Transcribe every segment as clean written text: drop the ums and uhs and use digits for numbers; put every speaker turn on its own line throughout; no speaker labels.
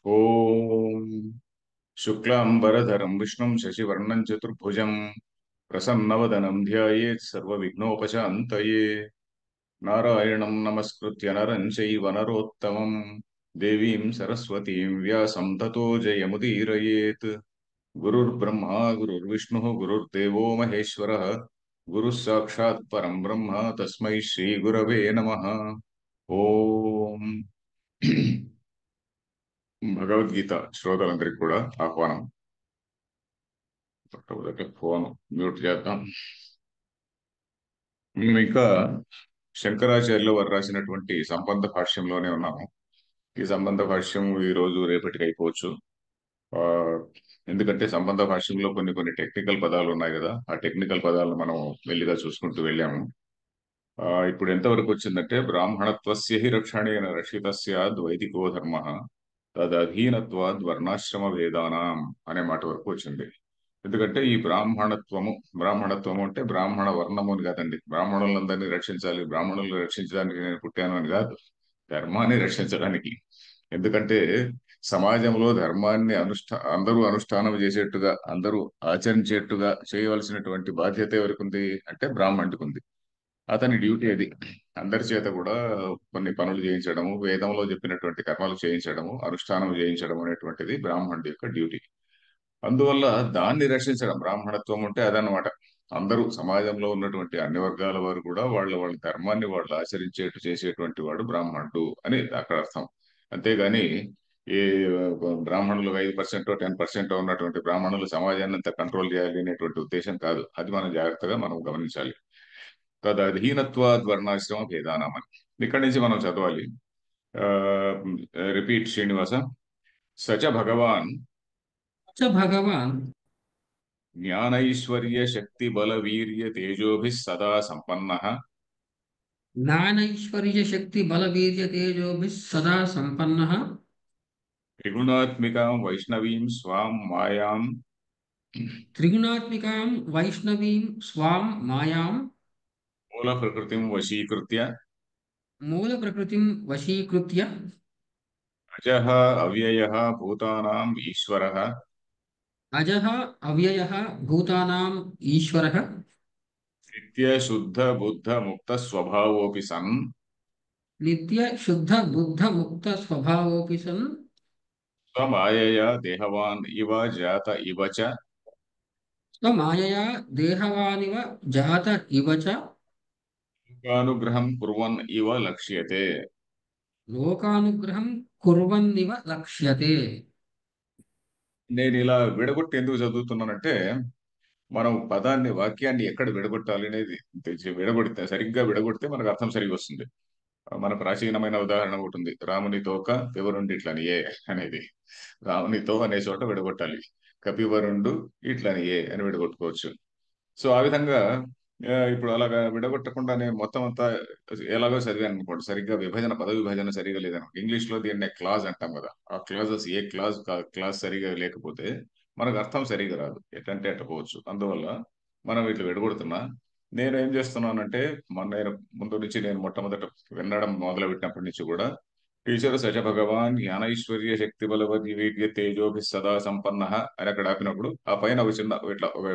ఓం శుక్లాంబరధరం విష్ణుం శశివర్ణం చతుర్భుజం ప్రసన్నవదనం ధ్యాయేత్ సర్వవిఘ్నోపశాంతయే. నారాయణం నమస్కృత్య నరం చైవ నరోత్తమం దేవీం సరస్వతీం వ్యాసం తతో జయముదీరయేత్. గురుర్బ్రహ్మా గురుర్విష్ణుః గురుర్దేవో మహేశ్వరः గురుः సాక్షాత్ పరం బ్రహ్మ తస్మై శ్రీ గురవే నమః. ఓం భగవద్గీత శ్రోతలందరికీ కూడా ఆహ్వానం. ఫోన్ మ్యూట్ చేద్దాం. మేము ఇంకా శంకరాచార్యుల వారు రాసినటువంటి సంబంధ భాష్యంలోనే ఉన్నాము. ఈ సంబంధ భాష్యం ఈ రోజు రేపటికి అయిపోవచ్చు. ఆ, ఎందుకంటే సంబంధ భాష్యంలో కొన్ని కొన్ని టెక్నికల్ పదాలు ఉన్నాయి కదా, ఆ టెక్నికల్ పదాలను మనం మెల్లిగా చూసుకుంటూ వెళ్ళాము. ఇప్పుడు ఎంతవరకు వచ్చిందంటే బ్రాహ్మణత్వస్య హి రక్షణేన రక్షితస్య ద్వైదికో ధర్మ తదధీనత్వాద్ వర్ణాశ్రమ భేదానాం అనే మాట వరకు వచ్చింది. ఎందుకంటే ఈ బ్రాహ్మణత్వము అంటే బ్రాహ్మణ వర్ణము అని కాదండి. బ్రాహ్మణులందరినీ రక్షించాలి, బ్రాహ్మణులను రక్షించడానికి నేను పుట్టాను అని కాదు, ధర్మాన్ని రక్షించడానికి. ఎందుకంటే సమాజంలో ధర్మాన్ని అందరూ అనుష్ఠానం చేసేట్టుగా, అందరూ ఆచరించేట్టుగా చేయవలసినటువంటి బాధ్యత ఎవరికి ఉంది అంటే బ్రాహ్మణుడికి ఉంది. అతని డ్యూటీ అది. అందరి చేత కూడా కొన్ని పనులు చేయించడము, వేదంలో చెప్పినటువంటి కర్మలు చేయించడము, అనుష్ఠానం చేయించడం అనేటువంటిది బ్రాహ్మణుడి యొక్క డ్యూటీ. అందువల్ల దాన్ని రక్షించడం బ్రాహ్మణత్వం అంటే అదనమాట. అందరూ సమాజంలో ఉన్నటువంటి అన్ని వర్గాల వారు కూడా వాళ్ళ వాళ్ళ ధర్మాన్ని వాళ్ళు ఆచరించేట్టు చేసేటువంటి వాడు బ్రాహ్మణుడు అని అక్కడ అర్థం. అంతేగాని ఈ బ్రాహ్మణులు 5% 10% ఉన్నటువంటి బ్రాహ్మణులు సమాజాన్ని అంతా కంట్రోల్ చేయాలి అనేటువంటి ఉద్దేశం కాదు. అది మనం జాగ్రత్తగా మనం గమనించాలి. తదధీనత్వాద్ వర్ణాశ్రమ భేదానామని ఇక్కడి నుంచి మనం చదవాలి. రిపీట్ శ్రీనివాస. సచ భగవాన్
च भगवान्
జ్ఞానైశ్వర్య శక్తి బల వీర్య తేజోభిः సదా సంపన్నః
ज्ञानैश्वर्यशक्तिबलवीर्यतेजोभिः सदा सम्पन्नः
త్రిగుణాత్మికాం వైష్ణవీం స్వాం మాయాం
त्रिगुणात्मिकां वैष्णवीं स्वां मायां
మూల ప్రకృతిం వశీకృత్య
मूलप्रकृतिं वशीकृत्य
అజః అవ్యయః భూతానాం ఈశ్వరః
अजः अव्ययः भूतानाम् ईश्वरः
నిత్య శుద్ధ బుద్ధ ముక్త స్వభావోపి సన్
नित्यशुद्धबुद्धमुक्तस्वभावोऽपि सन्
స్వమాయయా దేహవాన్ ఇవ జాత ఇవ చ
स्वमायया देहवानिव जात इव च
లోకానుగ్రహం కుర్వన్ ఇవ లక్ష్యతే.
लोकानुग्रहं कुर्वन्निव लक्ष्यते।
నేను ఇలా విడగొట్టి ఎందుకు చదువుతున్నానంటే మనం పదాన్ని వాక్యాన్ని ఎక్కడ విడగొట్టాలి అనేది విడగొడితే సరిగ్గా విడగొడితే మనకు అర్థం సరిగ్గా వస్తుంది. మన ప్రాచీనమైన ఉదాహరణ ఒకటి ఉంది, రాముని తోక వివరుండి ఇట్లని ఏ అనేది. రామునితో అనే చోట విడగొట్టాలి, కపివరుండు ఇట్లని ఏ అని విడగొట్టుకోవచ్చు. సో ఆ విధంగా ఇప్పుడు అలాగా విడగొట్టకుండా నేను మొత్తం అంతా ఎలాగో చదివాను అనుకోండి, సరిగ్గా పద విభజన సరిగా లేదనుకో, ఇంగ్లీష్ లో దీన్నే క్లాజ్ అంటాం కదా, ఆ క్లాజెస్ ఏ క్లాజ్ సరిగా లేకపోతే మనకు అర్థం సరిగా రాదు, ఎటంటే ఎట్టపోవచ్చు. అందువల్ల మనం ఇట్లా విడగొడుతున్నా. నేను ఏం చేస్తున్నానంటే నేను ముందు నుంచి నేను మొట్టమొదట వినడం మొదలు పెట్టినప్పటి నుంచి కూడా టీచర్ సచ భగవాన్ జ్ఞానైశ్వర్య శక్తి బలవతి వీర్య తేజోభి సదా సంపన్న అని అక్కడ ఆపినప్పుడు ఆ పైన ఒక చిన్న ఇట్లా ఒక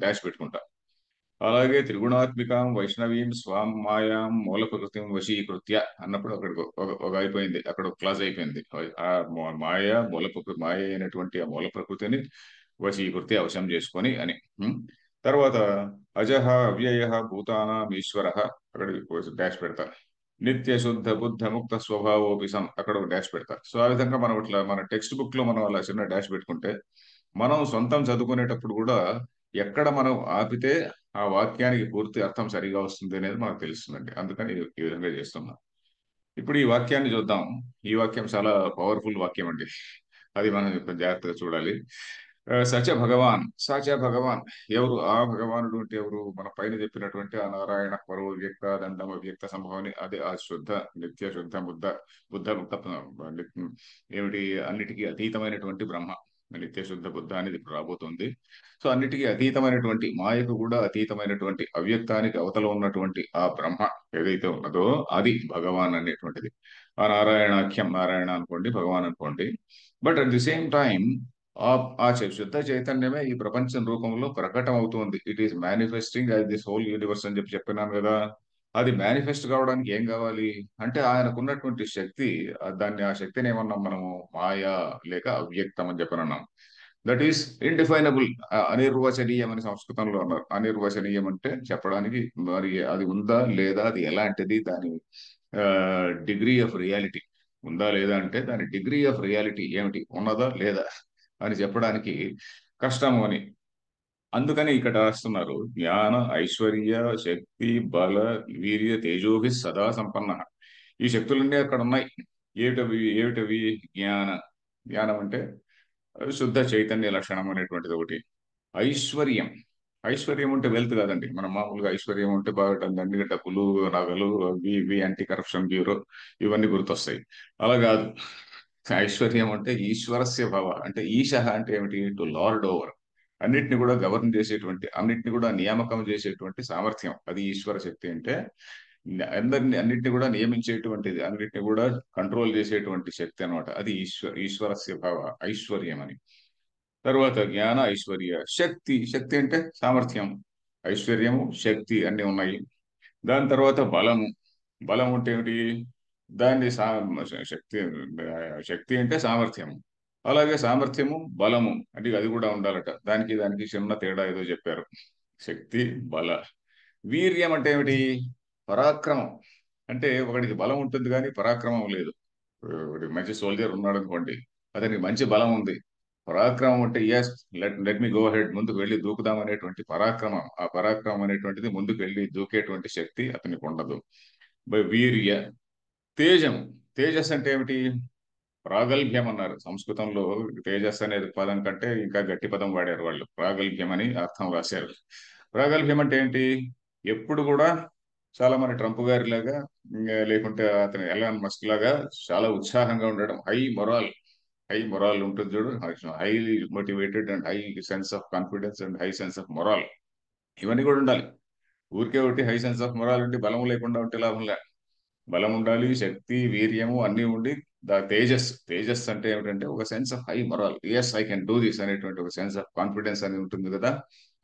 డాష్ పెట్టుకుంటా. అలాగే త్రిగుణాత్మికాం వైష్ణవీం స్వాం మాయాం మూల ప్రకృతిం వశీకృత్య అన్నప్పుడు అక్కడ ఒక అయిపోయింది, అక్కడ ఒక క్లాజ్ అయిపోయింది. ఆ మాయ అయినటువంటి ఆ మూల ప్రకృతిని వశీకృత్య వశం చేసుకొని అని. తర్వాత అజహ అవ్యయ భూతానాం ఈశ్వర అక్కడ డాష్ పెడతా. నిత్య శుద్ధ బుద్ధ ముక్త స్వభావోపిసం అక్కడ ఒక డాష్ పెడతా. సో ఆ విధంగా మనం ఇట్లా మన టెక్స్ట్ బుక్ లో మనం అలా చిన్న డాష్ పెట్టుకుంటే మనం సొంతం చదువుకునేటప్పుడు కూడా ఎక్కడ మనం ఆపితే ఆ వాక్యానికి పూర్తి అర్థం సరిగా వస్తుంది అనేది మనకు తెలుస్తుందండి. అందుకని ఈ విధంగా చేస్తున్నాం. ఇప్పుడు ఈ వాక్యాన్ని చూద్దాం. ఈ వాక్యం చాలా పవర్ఫుల్ వాక్యం అండి, అది మనం ఇప్పుడు జాగ్రత్తగా చూడాలి. సచ భగవాన్, సచ భగవాన్, ఎవరు ఆ భగవానుడు అంటే ఎవరు? మన పైన చెప్పినటువంటి ఆ నారాయణ పరో వ్యక్త దండం వ్యక్త సంభవని, అదే ఆ శుద్ధ నిత్య శుద్ధ బుద్ధ ముక్త ఏమిటి అన్నిటికీ అతీతమైనటువంటి బ్రహ్మ. నిత్య శుద్ధ బుద్ధ అనేది ఇప్పుడు రాబోతుంది. సో అన్నిటికీ అతీతమైనటువంటి, మాయకు కూడా అతీతమైనటువంటి, అవ్యక్తానికి అవతల ఉన్నటువంటి ఆ బ్రహ్మ ఏదైతే ఉన్నదో అది భగవాన్ అనేటువంటిది. ఆ నారాయణాఖ్యం, నారాయణ అనుకోండి, భగవాన్ అనుకోండి. But at the same time ఆ ఆ శుద్ధ చైతన్యమే ఈ ప్రపంచం రూపంలో ప్రకటన అవుతుంది. It is manifesting as this whole universe అని చెప్పి చెప్పినాను కదా. అది మేనిఫెస్ట్ కావడానికి ఏం కావాలి అంటే ఆయనకున్నటువంటి శక్తి. ఆ శక్తిని ఏమన్నాం మనము? మాయా లేక అవ్యక్తం అని చెప్పనన్నాం. దట్ ఈస్ ఇండిఫైనబుల్, అనిర్వచనీయం అని సంస్కృతంలో అన్నారు. అనిర్వచనీయం అంటే చెప్పడానికి మరి అది ఉందా లేదా, అది ఎలాంటిది, దాని డిగ్రీ ఆఫ్ రియాలిటీ ఉందా లేదా అంటే దాని డిగ్రీ ఆఫ్ రియాలిటీ ఏమిటి, ఉన్నదా లేదా అని చెప్పడానికి కష్టము అని. అందుకని ఇక్కడ రాస్తున్నారు, జ్ఞాన ఐశ్వర్య శక్తి బల వీర్య తేజోభి సదా సంపన్న. ఈ శక్తులన్నీ అక్కడ ఉన్నాయి. ఏమిటవి ఏమిటవి? జ్ఞాన, జ్ఞానం అంటే శుద్ధ చైతన్య లక్షణం అనేటువంటిది ఒకటి. ఐశ్వర్యం, ఐశ్వర్యం అంటే వెల్త్ కాదండి. మనం మామూలుగా ఐశ్వర్యం అంటే బాగా అన్ని డబ్బులు, నగలు, అవి ఇవి, యాంటీ కరప్షన్ బ్యూరో, ఇవన్నీ గుర్తొస్తాయి. అలా కాదు. ఐశ్వర్యం అంటే ఈశ్వరస్య భవ, అంటే ఈశ అంటే ఏమిటి? టు లార్డ్ ఓవర్, అన్నిటిని కూడా గవర్న్ చేసేటువంటి, అన్నిటిని కూడా నియామకం చేసేటువంటి సామర్థ్యం, అది ఈశ్వర శక్తి అంటే. అందరిని, అన్నిటిని కూడా నియమించేటువంటిది, అన్నిటిని కూడా కంట్రోల్ చేసేటువంటి శక్తి అన్నమాట. అది ఈశ్వరస్య భవ, ఐశ్వర్యం అని. తరువాత జ్ఞాన ఐశ్వర్య శక్తి, శక్తి అంటే సామర్థ్యం. ఐశ్వర్యము శక్తి అన్ని ఉన్నాయి. దాని తర్వాత బలము, బలం అంటే ఏమిటి? దాన్ని శక్తి, శక్తి అంటే సామర్థ్యము. అలాగే సామర్థ్యము బలము అంటే అది కూడా ఉండాలట. దానికి దానికి చిన్న తేడా ఏదో చెప్పారు. శక్తి బల. వీర్యం అంటే ఏమిటి? పరాక్రమం. అంటే ఒకడికి బలం ఉంటుంది కానీ పరాక్రమం లేదు. ఒకటి మంచి సోల్జర్ ఉన్నాడు అనుకోండి, అతనికి మంచి బలం ఉంది. పరాక్రమం అంటే yes, let let me go head, ముందుకు వెళ్ళి దూకుదాం అనేటువంటి పరాక్రమం. ఆ పరాక్రమం అనేటువంటిది, ముందుకు వెళ్ళి దూకేటువంటి శక్తి అతనికి ఉండదు. వీర్య తేజం. తేజస్ అంటే ఏమిటి? ప్రాగల్భ్యం అన్నారు సంస్కృతంలో. తేజస్ అనేది పదం కంటే ఇంకా గట్టి పదం వాడారు వాళ్ళు. ప్రాగల్భ్యం అని అర్థం రాశారు. ప్రాగల్భ్యం అంటే ఏంటి? ఎప్పుడు కూడా చాలా మంది ట్రంప్ గారి లాగా, లేకుంటే అతను ఎలాన్ మస్క్ లాగా చాలా ఉత్సాహంగా ఉండడం. హై మొరాల్, హై మొరాల్ ఉంటుంది చూడు, highly motivated and high sense of confidence and high sense of మొరాల్, ఇవన్నీ కూడా ఉండాలి. ఊరికే ఒకటి హై సెన్స్ ఆఫ్ మొరాల్ అంటే బలం లేకుండా ఉంటే లాభం లే. బలం ఉండాలి, శక్తి వీర్యము అన్నీ ఉండి, తేజస్, తేజస్ అంటే ఏమిటంటే ఒక sense of high morale. Yes I can do this అనేటువంటి ఒక సెన్స్ ఆఫ్ కాన్ఫిడెన్స్ అనేది ఉంటుంది కదా.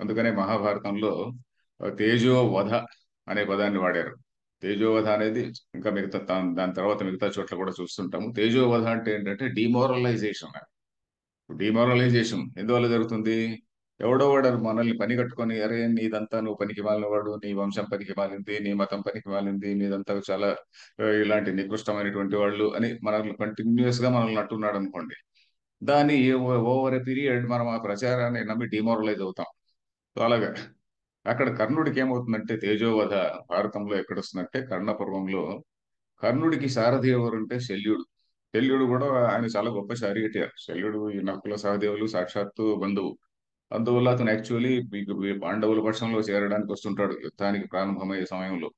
అందుకనే మహాభారతంలో తేజోవధ అనే పదాన్ని వాడారు. తేజోవధ అనేది ఇంకా మిగతా దాని తర్వాత మిగతా చోట్ల కూడా చూస్తుంటాము. తేజోవధ అంటే ఏంటంటే డిమోరలైజేషన్. డిమోరలైజేషన్ ఎందువల్ల జరుగుతుంది? ఎవడో వాడు మనల్ని పని కట్టుకొని, అరే నీదంతా నువ్వు పనికి మాలిన వాడు, నీ వంశం పనికి మాలింది, నీ మతం పనికి మాలింది, నీదంతా చాలా ఇలాంటి నికృష్టమైనటువంటి వాళ్ళు అని మనల్ని కంటిన్యూస్ గా మనల్ని అంటున్నాడు అనుకోండి. దాన్ని ఓవర్ ఎ పీరియడ్ మనం ఆ ప్రచారాన్ని నమ్మి డిమోరలైజ్ అవుతాం. సో అలాగా అక్కడ కర్ణుడికి ఏమవుతుందంటే తేజోవధ భారతంలో ఎక్కడొస్తుందంటే కర్ణ పర్వంలో. కర్ణుడికి సారథి ఎవరంటే శల్యుడు. శల్యుడు కూడా ఆయన చాలా గొప్ప చారియటర్. శల్యుడు ఈ నకుల సహదేవులు సాక్షాత్తు బంధువు. అందువల్ల అతను యాక్చువల్లీ మీకు ఈ పాండవుల పక్షంలో చేరడానికి వస్తుంటాడు యుద్ధానికి ప్రారంభమయ్యే సమయంలో.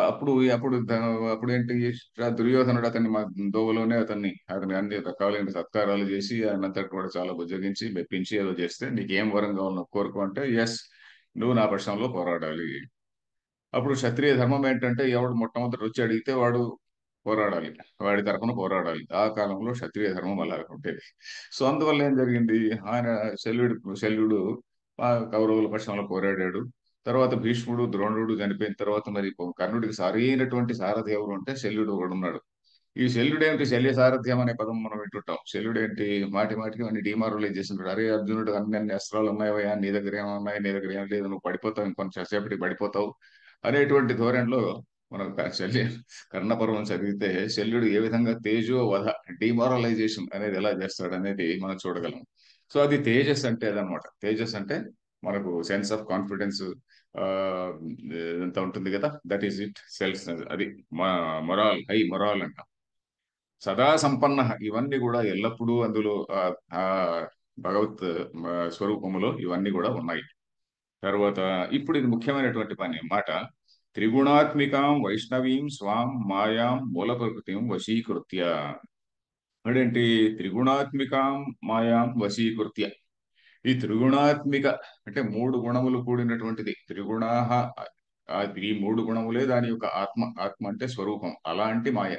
అప్పుడు ఏంటి, దుర్యోధనుడు అతన్ని మా దోవలోనే అతని అన్ని రకాలైన సత్కారాలు చేసి ఆయన అంతటి కూడా చాలా బుజ్జగించి మెప్పించి ఏదో చేస్తే, నీకు ఏం వరం కావాలో కోరుకో అంటే, ఎస్ నువ్వు నా పక్షంలో పోరాడాలి. అప్పుడు క్షత్రియ ధర్మం ఏంటంటే ఎవడు మొట్టమొదటి వచ్చి అడిగితే వాడు పోరాడాలి, వాడి తరఫున పోరాడాలి. ఆ కాలంలో క్షత్రియ ధర్మం అలా ఉండేది. సో అందువల్ల ఏం జరిగింది, ఆయన శల్యుడు ఆ కౌరవుల పక్షంలో పోరాడాడు. తర్వాత భీష్ముడు ద్రోణుడు చనిపోయిన తర్వాత మరి కర్ణుడికి సరైనటువంటి సారథి ఎవరు అంటే శల్యుడు ఒకడు ఉన్నాడు. ఈ శల్యుడేంటి, శల్య సారథ్యం అనే పదం మనం వింటుంటాం. శల్యుడేంటి, మాటి మాటికి అన్ని డిమారలైజ్ చేస్తుంటాడు. అరే అర్జునుడు అన్ని అన్ని అస్త్రాలు ఉన్నాయా, నీ దగ్గర ఏమన్నాయి, నీ దగ్గర ఏం లేదు, నువ్వు పడిపోతావు, ఇంకొంచెం సేపటికి పడిపోతావు అనేటువంటి ధోరణిలో మనం కర్ణపర్వం చదివితే శల్యుడు ఏ విధంగా తేజో వధ, డిమారలైజేషన్ అనేది ఎలా చేస్తాడు అనేది మనం చూడగలం. సో అది తేజస్ అంటే అదనమాట. తేజస్ అంటే మనకు సెన్స్ ఆఫ్ కాన్ఫిడెన్స్ ఎంత ఉంటుంది కదా, దట్ ఈస్ ఇట్ సెల్స్. అది మొరాల్, హై మొరాల్ అంట. సదా సంపన్న, ఇవన్నీ కూడా ఎల్లప్పుడూ అందులో ఆ భగవత్ స్వరూపములో ఇవన్నీ కూడా ఉన్నాయి. తర్వాత ఇప్పుడు ఇది ముఖ్యమైనటువంటి పని మాట. త్రిగుణాత్మికాం వైష్ణవీం స్వాం మాయాం మూల ప్రకృతిం వశీకృత్య. అదేంటి? త్రిగుణాత్మికాం మాయాం వశీకృత్య. ఈ త్రిగుణాత్మిక అంటే మూడు గుణములు కూడినటువంటిది. త్రిగుణాహ, ఈ మూడు గుణములే దాని యొక్క ఆత్మ. ఆత్మ అంటే స్వరూపం. అలాంటి మాయ.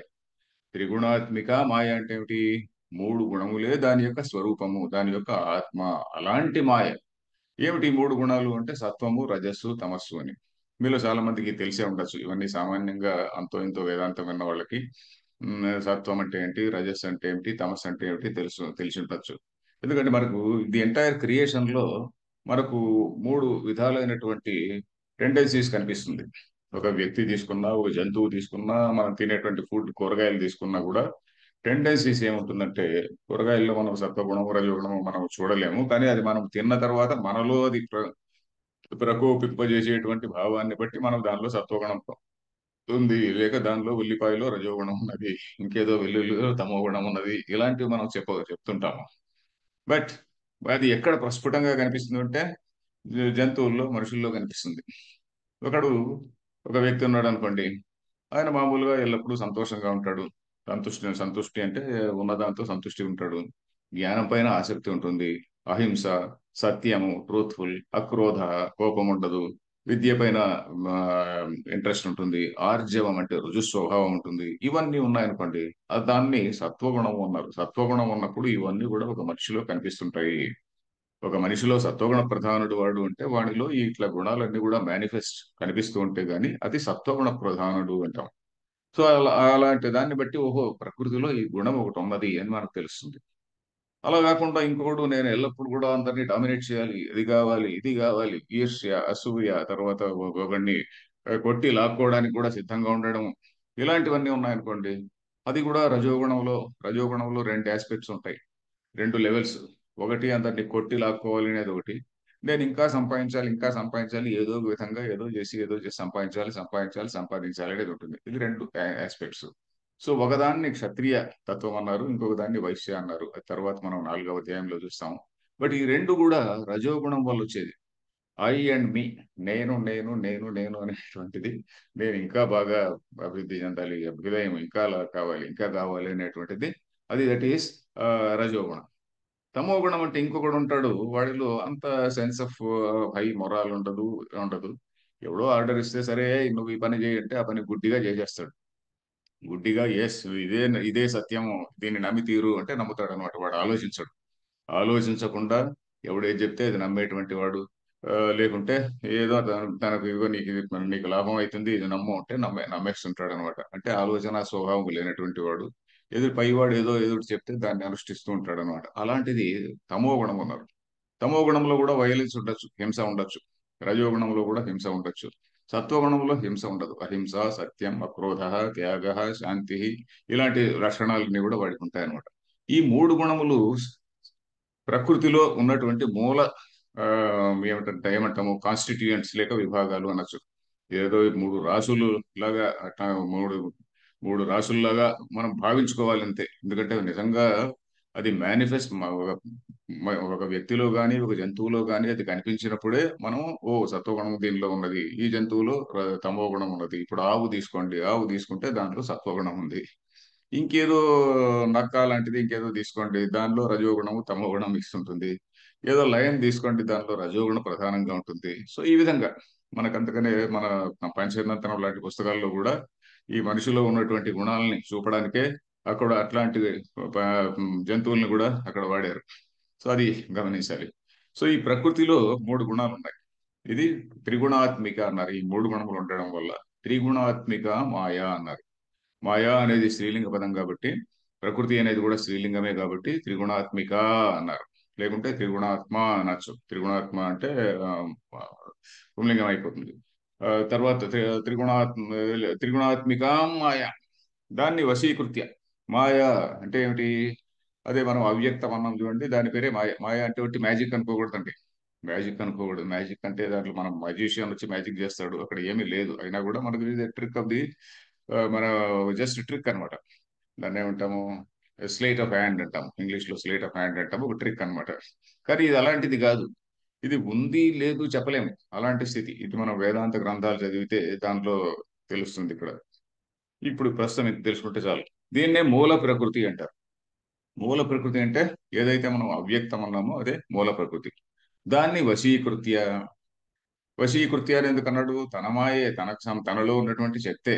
త్రిగుణాత్మిక మాయ అంటే ఏమిటి? మూడు గుణములే దాని యొక్క స్వరూపము, దాని యొక్క ఆత్మ. అలాంటి మాయ. ఏమిటి ఈ మూడు గుణాలు అంటే? సత్వము, రజస్సు, తమస్సు అని. మీలో చాలా మందికి తెలిసే ఉండొచ్చు ఇవన్నీ. సామాన్యంగా అంతో ఇంతో వేదాంతం విన్న వాళ్ళకి సత్వం అంటే ఏంటి, రజస్సు అంటే ఏమిటి, తమస్సు అంటే ఏమిటి తెలిసి ఉండొచ్చు. ఎందుకంటే మనకు ది ఎంటైర్ క్రియేషన్ లో మనకు మూడు విధాలైనటువంటి టెండెన్సీస్ కనిపిస్తుంది. ఒక వ్యక్తి తీసుకున్నా, ఒక జంతువు తీసుకున్నా, మనం తినేటువంటి ఫుడ్, కూరగాయలు తీసుకున్నా కూడా టెండెన్సీస్ ఏముంటుందంటే, కూరగాయల్లో మనం సత్వగుణము, రజోగుణము మనం చూడలేము. కానీ అది మనం తిన్న తర్వాత మనలో అది ప్రకోపింపజేసేటువంటి భావాన్ని బట్టి మనం దానిలో సత్వగుణం ఉంది, లేక దానిలో ఉల్లిపాయలో రజోగుణం ఉన్నది, ఇంకేదో వెల్లుల్లిలో తమో గుణం ఉన్నది, ఇలాంటివి మనం చెప్తుంటాము. బట్ అది ఎక్కడ ప్రస్ఫుటంగా కనిపిస్తుంది అంటే జంతువుల్లో, మనుషుల్లో కనిపిస్తుంది. ఒకడు ఒక వ్యక్తి ఉన్నాడు అనుకోండి. ఆయన మామూలుగా ఎల్లప్పుడూ సంతోషంగా ఉంటాడు. సంతుష్టి సంతుష్టి అంటే ఉన్నదాంతో సంతుష్టి ఉంటాడు. జ్ఞానం పైన ఆసక్తి ఉంటుంది. అహింస, సత్యము, ట్రూత్ఫుల్, అక్రోధ, కోపం ఉండదు. విద్య పైన ఇంట్రెస్ట్ ఉంటుంది. ఆర్జవం అంటే రుజు స్వభావం ఉంటుంది. ఇవన్నీ ఉన్నాయనుకోండి, దాన్ని సత్వగుణం అన్నారు. సత్వగుణం ఉన్నప్పుడు ఇవన్నీ కూడా ఒక మనిషిలో కనిపిస్తుంటాయి. ఒక మనిషిలో సత్వగుణ ప్రధానుడు వాడు అంటే వాడిలో ఈ ఇట్లా గుణాలన్నీ కూడా మేనిఫెస్ట్ కనిపిస్తూ ఉంటే గాని అది సత్వగుణ ప్రధానుడు అంటాం. సో అలాంటి దాన్ని బట్టి ఓహో, ప్రకృతిలో ఈ గుణం ఒకటి ఉన్నది అని మనకు తెలుస్తుంది. అలా కాకుండా ఇంకొకడు నేను ఎల్లప్పుడు కూడా అందరినీ డామినేట్ చేయాలి, ఇది కావాలి, ఇది కావాలి, ఈర్ష్య, అసూయ, తర్వాత ఒకడిని కొట్టి లాక్కోవడానికి కూడా సిద్ధంగా ఉండడం, ఇలాంటివన్నీ ఉన్నాయనుకోండి, అది కూడా రజోగుణంలో. రజోగుణంలో రెండు ఆస్పెక్ట్స్ ఉంటాయి, రెండు లెవెల్స్. ఒకటి అందరినీ కొట్టి లాక్కోవాలి అనేది ఒకటి. నేను ఇంకా సంపాదించాలి, ఇంకా సంపాదించాలి, ఏదో ఒక విధంగా ఏదో చేసి సంపాదించాలి, సంపాదించాలి, సంపాదించాలి అనేది ఉంటుంది. ఇది రెండు ఆస్పెక్ట్స్. సో ఒకదాన్ని క్షత్రియ తత్వం అన్నారు, ఇంకొక దాన్ని వైశ్య అన్నారు. అది తర్వాత మనం 4వ అధ్యాయంలో చూస్తాం. బట్ ఈ రెండు కూడా రజోగుణం వల్ల వచ్చేది. ఐ అండ్ మీ, నేను నేను నేను నేను అనేటువంటిది. నేను ఇంకా బాగా అభివృద్ధి చెందాలి, అభ్యుదయం ఇంకా అలా కావాలి, ఇంకా కావాలి అనేటువంటిది. అది దట్ ఈస్ రజోగుణం. తమో గుణం అంటే ఇంకొకడు ఉంటాడు, వాడిలో అంత సెన్స్ ఆఫ్ హై మొరాల్ ఉండదు. ఉండదు. ఎవడో ఆర్డర్ ఇస్తే సరే నువ్వు ఈ పని చేయి అంటే ఆ పని గుడ్డిగా చేసేస్తాడు. గుడ్డిగా ఎస్, ఇదే ఇదే సత్యము, దీన్ని నమ్మి తీరు అంటే నమ్ముతాడు అనమాట. వాడు ఆలోచించడు. ఆలోచించకుండా ఎవడేది చెప్తే అది నమ్మేటువంటి వాడు. లేకుంటే ఏదో తనకు ఇదిగో నీకు ఇది నీకు లాభం అవుతుంది, ఇది నమ్ము అంటే నమ్మేస్తుంటాడు అనమాట. అంటే ఆలోచన స్వభావం లేనటువంటి వాడు. పైవాడు ఏదో ఏదో ఒకటి చెప్తే దాన్ని అనుష్ఠిస్తూ ఉంటాడు అనమాట. అలాంటిది తమో గుణం ఉన్నారు. తమో గుణంలో కూడా వైలెన్స్ ఉండొచ్చు, హింస ఉండొచ్చు. రజోగుణంలో కూడా హింస ఉండొచ్చు. సత్వగుణంలో హింస ఉండదు. అహింస, సత్యం, అక్రోధ, త్యాగ, శాంతి, ఇలాంటి లక్షణాలన్నీ కూడా వాడికి ఉంటాయన్నమాట. ఈ మూడు గుణములు ప్రకృతిలో ఉన్నటువంటి మూల ఆ, ఏమంటాము కాన్స్టిట్యూయెంట్స్ లేక విభాగాలు అనొచ్చు. ఏదో ఈ మూడు రాసులు లాగా అట్లా మూడు మూడు రాసుల్లాగా మనం భావించుకోవాలి అంతే. ఎందుకంటే అది నిజంగా అది మేనిఫెస్ట్ ఒక వ్యక్తిలో గాని, ఒక జంతువులో గాని అది కనిపించినప్పుడే మనం ఓ సత్వగుణం దీనిలో ఉన్నది, ఈ జంతువులో తమో గుణం ఉన్నది. ఇప్పుడు ఆవు తీసుకోండి, ఆవు తీసుకుంటే దాంట్లో సత్వగుణం ఉంది. ఇంకేదో నక్క లాంటిది ఇంకేదో తీసుకోండి, దానిలో రజోగుణము తమో గుణం ఇస్తుంటుంది. ఏదో లయం తీసుకోండి, దానిలో రజోగుణం ప్రధానంగా ఉంటుంది. సో ఈ విధంగా మనకంతకనే మన పంచరత్నం లాంటి పుస్తకాల్లో కూడా ఈ మనిషిలో ఉన్నటువంటి గుణాలని చూపడానికే అక్కడ అట్లాంటి ప- జంతువుల్ని కూడా అక్కడ వాడారు. సో అది గమనించాలి. సో ఈ ప్రకృతిలో మూడు గుణాలు ఉన్నాయి. ఇది త్రిగుణాత్మిక అన్నారు. ఈ మూడు గుణములు ఉండడం వల్ల త్రిగుణాత్మిక మాయా అన్నారు. మాయా అనేది స్త్రీలింగ పదం కాబట్టి, ప్రకృతి అనేది కూడా స్త్రీలింగమే కాబట్టి త్రిగుణాత్మిక అన్నారు. లేకుంటే త్రిగుణాత్మ అనొచ్చు. త్రిగుణాత్మ అంటే ఆ, పుంలింగం అయిపోతుంది. తర్వాత త్రిగుణాత్మిక మాయ, దాన్ని వశీకృత్య. మాయ అంటే ఏమిటి? అదే మనం అవ్యక్తం అన్నాం చూడండి, దాని పేరే మాయ. మాయ అంటే ఒకటి మ్యాజిక్ అనుకోకూడదండి. మ్యాజిక్ అనుకోకూడదు. మ్యాజిక్ అంటే దాంట్లో మనం మ్యాజిషియన్ వచ్చి మ్యాజిక్ చేస్తాడు, అక్కడ ఏమీ లేదు. అయినా కూడా మనకు ట్రిక్ ఆఫ్ ది మన జస్ట్ ట్రిక్ అన్నమాట. దాన్ని ఏమంటాము? స్లేట్ ఆఫ్ హ్యాండ్ అంటాము. ఇంగ్లీష్ లో స్లేట్ ఆఫ్ హ్యాండ్ అంటాము, ఒక ట్రిక్ అన్నమాట. కానీ ఇది అలాంటిది కాదు. ఇది ఉంది లేదు చెప్పలేము, అలాంటి స్థితి. ఇది మనం వేదాంత గ్రంథాలు చదివితే దాంట్లో తెలుస్తుంది ఇక్కడ. ఇప్పుడు ప్రస్తుతం ఇది తెలుసుకుంటే చాలు. దీన్నే మూల ప్రకృతి అంటారు. మూల ప్రకృతి అంటే ఏదైతే మనం అవ్యక్తం అన్నామో అదే మూల ప్రకృతి. దాన్ని వశీకృత్య అని ఎందుకు అన్నాడు? తన మాయే, తనలో ఉన్నటువంటి శక్తే.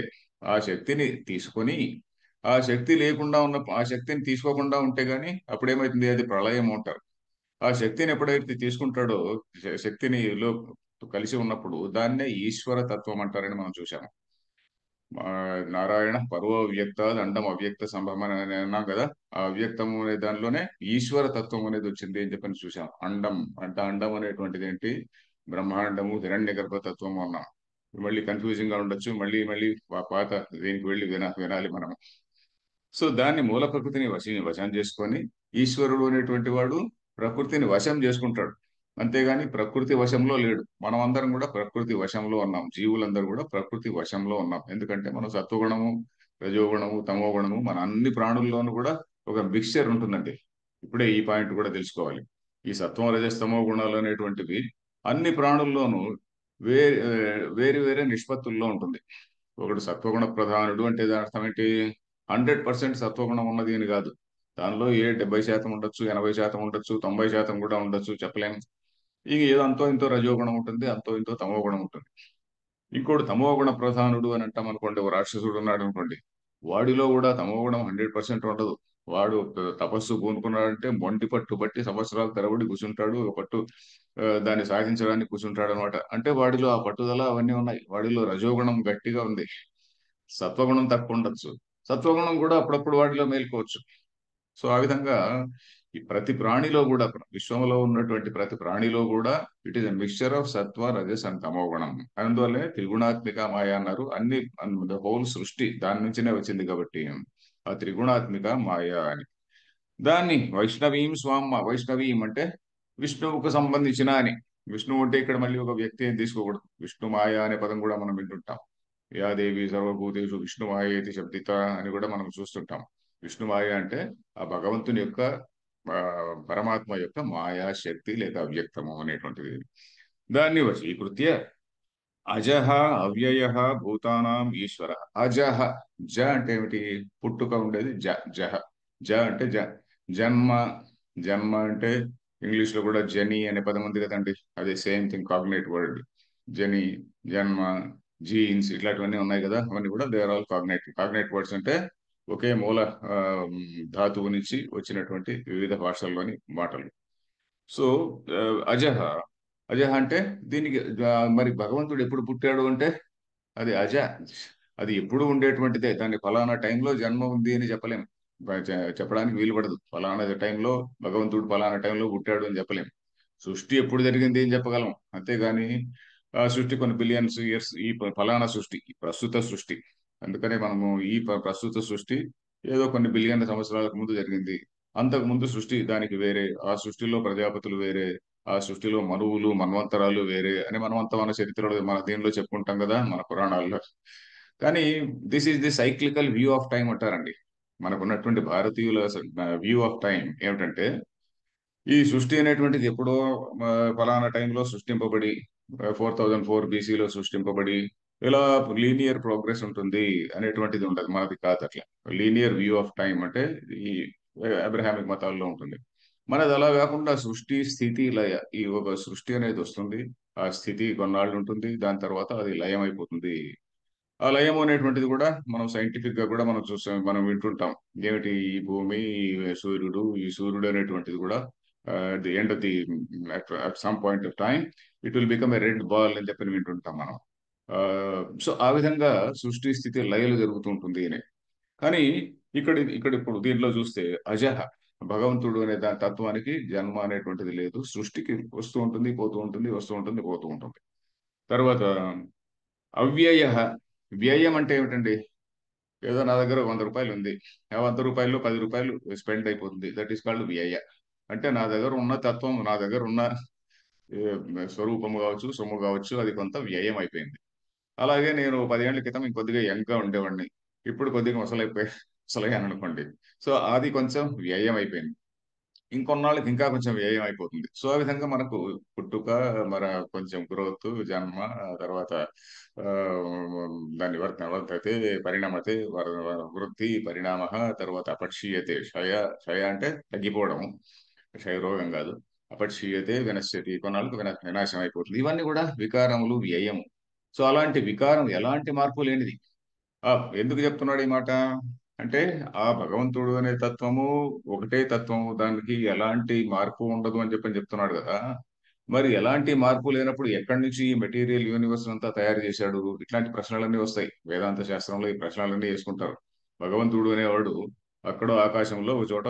ఆ శక్తిని తీసుకొని, ఆ శక్తి లేకుండా ఉన్న, ఆ శక్తిని తీసుకోకుండా ఉంటే గాని అప్పుడేమైతుంది? అది ప్రళయం అంటారు. ఆ శక్తిని ఎప్పుడైతే తీసుకుంటాడో, శక్తిని లో కలిసి ఉన్నప్పుడు దాన్నే ఈశ్వర తత్వం అంటారని మనం చూసాము. ఆ, నారాయణ పరో అవ్యక్త అండం అవ్యక్త సంభవం అని అన్నాం కదా. ఆ అవ్యక్తం అనే దానిలోనే ఈశ్వర తత్వం అనేది వచ్చింది అని చెప్పని చూసాం. అండం అంటే అండం అనేటువంటిది ఏంటి? బ్రహ్మాండము, హిరణ్య గర్భ తత్వము అన్నాం. మళ్ళీ కన్ఫ్యూజింగ్ గా ఉండొచ్చు, మళ్ళీ మళ్ళీ పాత దీనికి వెళ్ళి వినాలి మనం. సో దాన్ని మూల ప్రకృతిని వశం చేసుకొని, ఈశ్వరుడు అనేటువంటి వాడు ప్రకృతిని వశం చేసుకుంటాడు. అంతేగాని ప్రకృతి వశంలో లేడు. మనం అందరం కూడా ప్రకృతి వశంలో ఉన్నాం. జీవులందరూ కూడా ప్రకృతి వశంలో ఉన్నాం. ఎందుకంటే మనం సత్వగుణము, రజోగుణము, తమోగుణము మన అన్ని ప్రాణుల్లోనూ కూడా ఒక మిక్స్చర్ ఉంటుందండి. ఇప్పుడే ఈ పాయింట్ కూడా తెలుసుకోవాలి. ఈ సత్వం, రజస్తమో గుణాలు అనేటువంటివి అన్ని ప్రాణుల్లోనూ వేరే వేరే వేరే నిష్పత్తుల్లో ఉంటుంది. ఒకడు సత్వగుణ ప్రధానుడు అంటే దాని అర్థం ఏంటి? 100% సత్వగుణం ఉన్నది అని కాదు. దానిలో 70% ఉండొచ్చు, 80% ఉండొచ్చు, 90% కూడా ఉండొచ్చు, చెప్పలేము. ఇక ఏదో అంతో ఇంతో రజోగుణం ఉంటుంది, అంతో ఇంతో తమో గుణం ఉంటుంది. ఇంకోటి తమో గుణ ప్రధానుడు అని అంటాం అనుకోండి. ఓ రాక్షసుడు ఉన్నాడు అనుకోండి, వాడిలో కూడా తమో గుణం 100% ఉండదు. వాడు తపస్సు పూనుకున్నాడంటే మొండి పట్టు బట్టి సంవత్సరాల తరబడి కూర్చుంటాడు. ఒక పట్టు దాన్ని సాధించడానికి కూర్చుంటాడు అనమాట. అంటే వాడిలో ఆ పట్టుదల అవన్నీ ఉన్నాయి. వాడిలో రజోగుణం గట్టిగా ఉంది, సత్వగుణం తక్కువ ఉండొచ్చు. సత్వగుణం కూడా అప్పుడప్పుడు వాటిలో మేల్కోవచ్చు. సో ఆ విధంగా ఈ ప్రతి ప్రాణిలో కూడా, విశ్వంలో ఉన్నటువంటి ప్రతి ప్రాణిలో కూడా it is a mixture of సత్వ, రజస్ అండ్ తమో గుణం. అందువల్లే త్రిగుణాత్మిక మాయ అన్నారు. అన్ని హోల్ సృష్టి దాని నుంచినే వచ్చింది కాబట్టి ఆ త్రిగుణాత్మిక మాయ అని. దాన్ని వైష్ణవీం స్వామ్మ, వైష్ణవీం అంటే విష్ణువుకు సంబంధించిన అని. విష్ణువు అంటే ఇక్కడ మళ్ళీ ఒక వ్యక్తి ఏం తీసుకోకూడదు. విష్ణు మాయ అనే పదం కూడా మనం వింటుంటాం. యా దేవి సర్వభూతేషు విష్ణు మాయేతి శబ్దిత అని కూడా మనం చూస్తుంటాం. విష్ణు మాయ అంటే ఆ భగవంతుని యొక్క ఆ, పరమాత్మ యొక్క మాయా శక్తి లేదా అవ్యక్తము అనేటువంటిది. దాన్ని వశీకృత్య అజహ అవ్యయ భూతానాం ఈశ్వర. అజహ, జ అంటే ఏమిటి? పుట్టుక ఉండేది జహ. జ అంటే జన్మ. జన్మ అంటే ఇంగ్లీష్ లో కూడా జని అనే పదం ఉంది కదండి. అదే సేమ్ థింగ్, కాగ్నేట్ వర్డ్. జని, జన్మ, జీన్స్ ఇట్లాంటివన్నీ ఉన్నాయి కదా. అవన్నీ కూడా దే ఆర్ ఆల్ కాగ్నేట్ వర్డ్స్. అంటే ఒకే మూల ఆ, ధాతువు నుంచి వచ్చినటువంటి వివిధ భాషల్లోని మాటలు. సో అజహ, అజహ అంటే దీనికి మరి భగవంతుడు ఎప్పుడు పుట్టాడు అంటే అది అజ. అది ఎప్పుడు ఉండేటువంటిదే. దాన్ని ఫలానా టైంలో జన్మ ఉంది అని చెప్పలేం. చెప్పడానికి వీలు పడదు. ఫలానా టైంలో భగవంతుడు ఫలానా టైంలో పుట్టాడు అని చెప్పలేం. సృష్టి ఎప్పుడు జరిగింది అని చెప్పగలం. అంతేగాని ఆ సృష్టి కొన్ని బిలియన్స్ ఇయర్స్, ఈ ఫలానా సృష్టి, ఈ ప్రస్తుత సృష్టి, అందుకనే మనము ఈ ప్రస్తుత సృష్టి ఏదో కొన్ని బిలియన్ల సంవత్సరాలకు ముందు జరిగింది. అంతకు ముందు సృష్టి దానికి వేరే, ఆ సృష్టిలో ప్రజాపతులు వేరే, ఆ సృష్టిలో మనువులు మన్వంతరాలు వేరే అని మనం అంతా మన చరిత్రలో మన దీనిలో చెప్పుకుంటాం కదా, మన పురాణాల్లో. కానీ this is the cyclical view of time అంటారండి. మనకున్నటువంటి భారతీయుల వ్యూ ఆఫ్ టైం ఏమిటంటే, ఈ సృష్టి అనేటువంటిది ఎప్పుడో ఆ, ఫలానా టైంలో సృష్టింపబడి 4004 బీసీలో సృష్టింపబడి ఇలా లీనియర్ ప్రోగ్రెస్ ఉంటుంది అనేటువంటిది ఉండదు. మనది కాదు అట్లా. లీనియర్ వ్యూ ఆఫ్ టైం అంటే ఈ అబ్రహామిక్ మతాల్లో ఉంటుంది. మనది అలా కాకుండా సృష్టి స్థితి లయ, ఈ ఒక సృష్టి అనేది వస్తుంది. ఆ స్థితి కొన్నాళ్ళు ఉంటుంది, దాని తర్వాత అది లయం అయిపోతుంది. ఆ లయం అనేటువంటిది కూడా మనం సైంటిఫిక్ గా కూడా మనం చూస్తాం, మనం వింటుంటాం. ఏమిటి? ఈ భూమి, ఈ సూర్యుడు అనేటువంటిది కూడా the end of the at some point of time it will become a red ball అని చెప్పి వింటుంటాం మనం. సో ఆ విధంగా సృష్టి స్థితి లయలు జరుగుతూ ఉంటుంది అని. కానీ ఇక్కడ ఇప్పుడు దీంట్లో చూస్తే అజహ, భగవంతుడు అనే దాని తత్వానికి జన్మ అనేటువంటిది లేదు. సృష్టికి వస్తూ ఉంటుంది, పోతూ ఉంటుంది, వస్తూ ఉంటుంది, పోతూ ఉంటుంది. తర్వాత అవ్యయ. వ్యయం అంటే ఏమిటండి? ఏదో నా దగ్గర 100 రూపాయలు ఉంది, ఆ 100 రూపాయల్లో 10 రూపాయలు స్పెండ్ అయిపోతుంది. దట్ ఈస్ కాల్డ్ వ్యయ. అంటే నా దగ్గర ఉన్న తత్వం, నా దగ్గర ఉన్న ఏ, స్వరూపము కావచ్చు, సొమ్ము కావచ్చు, అది కొంత వ్యయం అయిపోయింది. అలాగే నేను 10 ఏళ్ల క్రితం ఇంకొద్దిగా యంగ్ గా ఉండేవాడిని. ఇప్పుడు కొద్దిగా ముసలైపోయి ముసలయ్యాను అనుకోండి. సో అది కొంచెం వ్యయం అయిపోయింది. ఇంకొన్నాళ్ళకి ఇంకా కొంచెం వ్యయం అయిపోతుంది. సో ఆ విధంగా మనకు పుట్టుక, మన కొంచెం గ్రోత్, జన్మ, ఆ తర్వాత ఆ, దాని వర్ధతే, పరిణమతే, వృద్ధి, పరిణామ, తర్వాత అపక్షీయతే, క్షయ అంటే తగ్గిపోవడం, క్షయ రోగం కాదు. అపక్షీయతే వినశ్యతి, కొన్నాళ్ళకు వినాశం అయిపోతుంది. ఇవన్నీ కూడా వికారములు, వ్యయము. సో అలాంటి వికారం ఎలాంటి మార్పు లేనిది. ఆ ఎందుకు చెప్తున్నాడు ఈ మాట అంటే, ఆ భగవంతుడు అనే తత్వము ఒకటే తత్వము, దానికి ఎలాంటి మార్పు ఉండదు అని చెప్తున్నాడు కదా. మరి ఎలాంటి మార్పు లేనప్పుడు ఎక్కడి నుంచి ఈ మెటీరియల్ యూనివర్స్ అంతా తయారు చేశాడు? ఇట్లాంటి ప్రశ్నలన్నీ వస్తాయి. వేదాంత శాస్త్రంలో ఈ ప్రశ్నలన్నీ వేసుకుంటారు. భగవంతుడు అనేవాడు అక్కడో ఆకాశంలో ఒక చోట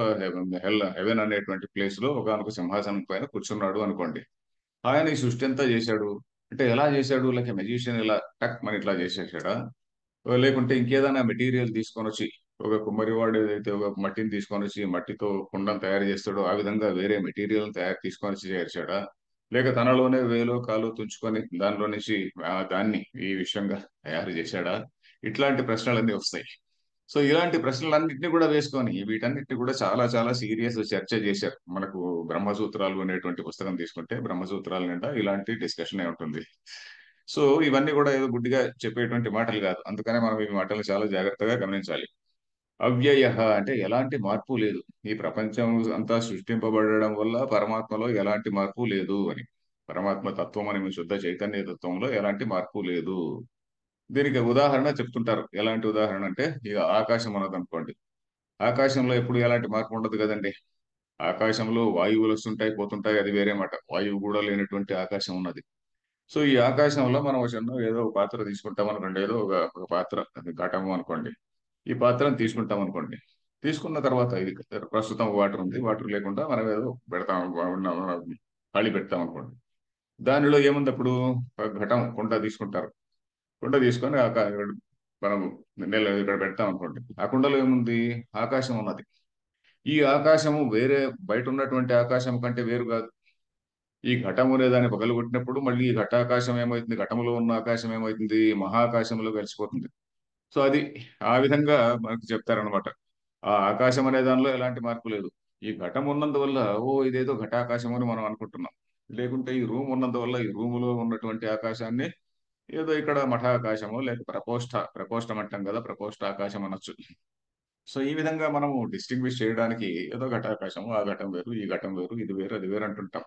హెవెన్ అనేటువంటి ప్లేస్ లో ఒకానొక సింహాసనం పైన కూర్చున్నాడు అనుకోండి. ఆయన ఈ సృష్టి అంతా చేశాడు అంటే ఎలా చేశాడు? లైక్ మెజిషియన్ ఇలా టక్ మన ఇట్లా చేసేసాడా? లేకుంటే ఇంకేదైనా మెటీరియల్ తీసుకొని వచ్చి, ఒక కుమ్మరివాడు ఏదైతే ఒక మట్టిని తీసుకొని వచ్చి మట్టితో కుండను తయారు చేస్తాడో ఆ విధంగా వేరే మెటీరియల్ తయారు తీసుకొని వచ్చి చేర్చాడా? లేక తనలోనే వేలో కాలో తుంచుకొని దానిలో నుంచి దాన్ని ఈ విషయంగా తయారు చేశాడా? ఇట్లాంటి ప్రశ్నలన్నీ వస్తాయి. సో ఇలాంటి ప్రశ్నలన్నింటినీ కూడా వేసుకొని వీటన్నిటిని కూడా చాలా చాలా సీరియస్ చర్చ చేశారు. మనకు బ్రహ్మసూత్రాలు అనేటువంటి పుస్తకం తీసుకుంటే బ్రహ్మసూత్రాల నిండా ఇలాంటి డిస్కషన్ ఉంటుంది. సో ఇవన్నీ కూడా ఏదో గుడ్డిగా చెప్పేటువంటి మాటలు కాదు. అందుకనే మనం ఈ మాటలు చాలా జాగ్రత్తగా గమనించాలి. అవ్యయ అంటే ఎలాంటి మార్పు లేదు. ఈ ప్రపంచం అంతా సృష్టింపబడడం వల్ల పరమాత్మలో ఎలాంటి మార్పు లేదు అని. పరమాత్మ తత్వం అని శుద్ధ చైతన్య తత్వంలో ఎలాంటి మార్పు లేదు. దీనికి ఉదాహరణ చెప్తుంటారు. ఎలాంటి ఉదాహరణ అంటే, ఇక ఆకాశం ఉన్నది అనుకోండి. ఆకాశంలో ఎప్పుడు ఎలాంటి మార్పు ఉండదు కదండి. ఆకాశంలో వాయువులు వస్తుంటాయి పోతుంటాయి, అది వేరే మాట. వాయువు కూడా లేనటువంటి ఆకాశం ఉన్నది. సో ఈ ఆకాశంలో మనం ఒక చిన్న ఏదో ఒక పాత్ర తీసుకుంటాం అనుకోండి. ఏదో ఒక పాత్ర, అది ఘటము అనుకోండి. ఈ పాత్రను తీసుకుంటాం అనుకోండి. తీసుకున్న తర్వాత ఇది ప్రస్తుతం వాటర్ ఉంది, వాటర్ లేకుండా మనం ఏదో పెడతాం, ఖాళీ పెడతాం అనుకోండి. దానిలో ఏముంది అప్పుడు? ఒక ఘటం కుండ తీసుకుంటారు. కుండ తీసుకొని మనం ఇక్కడ పెడతాం అనుకోండి. ఆ కుండలో ఏముంది? ఆకాశం ఉన్నది. ఈ ఆకాశము వేరే, బయట ఉన్నటువంటి ఆకాశం కంటే వేరు కాదు. ఈ ఘటము అనే దాన్ని పగలగొట్టినప్పుడు మళ్ళీ ఈ ఘటాకాశం ఏమవుతుంది? ఘటములో ఉన్న ఆకాశం ఏమవుతుంది? మహాకాశంలో కలిసిపోతుంది. సో అది ఆ విధంగా మనకు చెప్తారనమాట. ఆ ఆకాశం అనే దానిలో ఎలాంటి మార్పు లేదు. ఈ ఘటం ఉన్నందువల్ల ఇదేదో ఘటాకాశం అని మనం అనుకుంటున్నాం. లేకుంటే ఈ రూమ్ ఉన్నందువల్ల ఈ రూములో ఉన్నటువంటి ఆకాశాన్ని ఏదో ఇక్కడ మఠాకాశమో లేక ప్రకోష్టం అంటాం కదా, ప్రకోష్ట ఆకాశం అనొచ్చు. సో ఈ విధంగా మనము డిస్టింగ్విష్ చేయడానికి ఏదో ఘటాకాశము, ఆ ఘటం వేరు, ఈ ఘటం వేరు, ఇది వేరు, అది వేరు అంటుంటాం.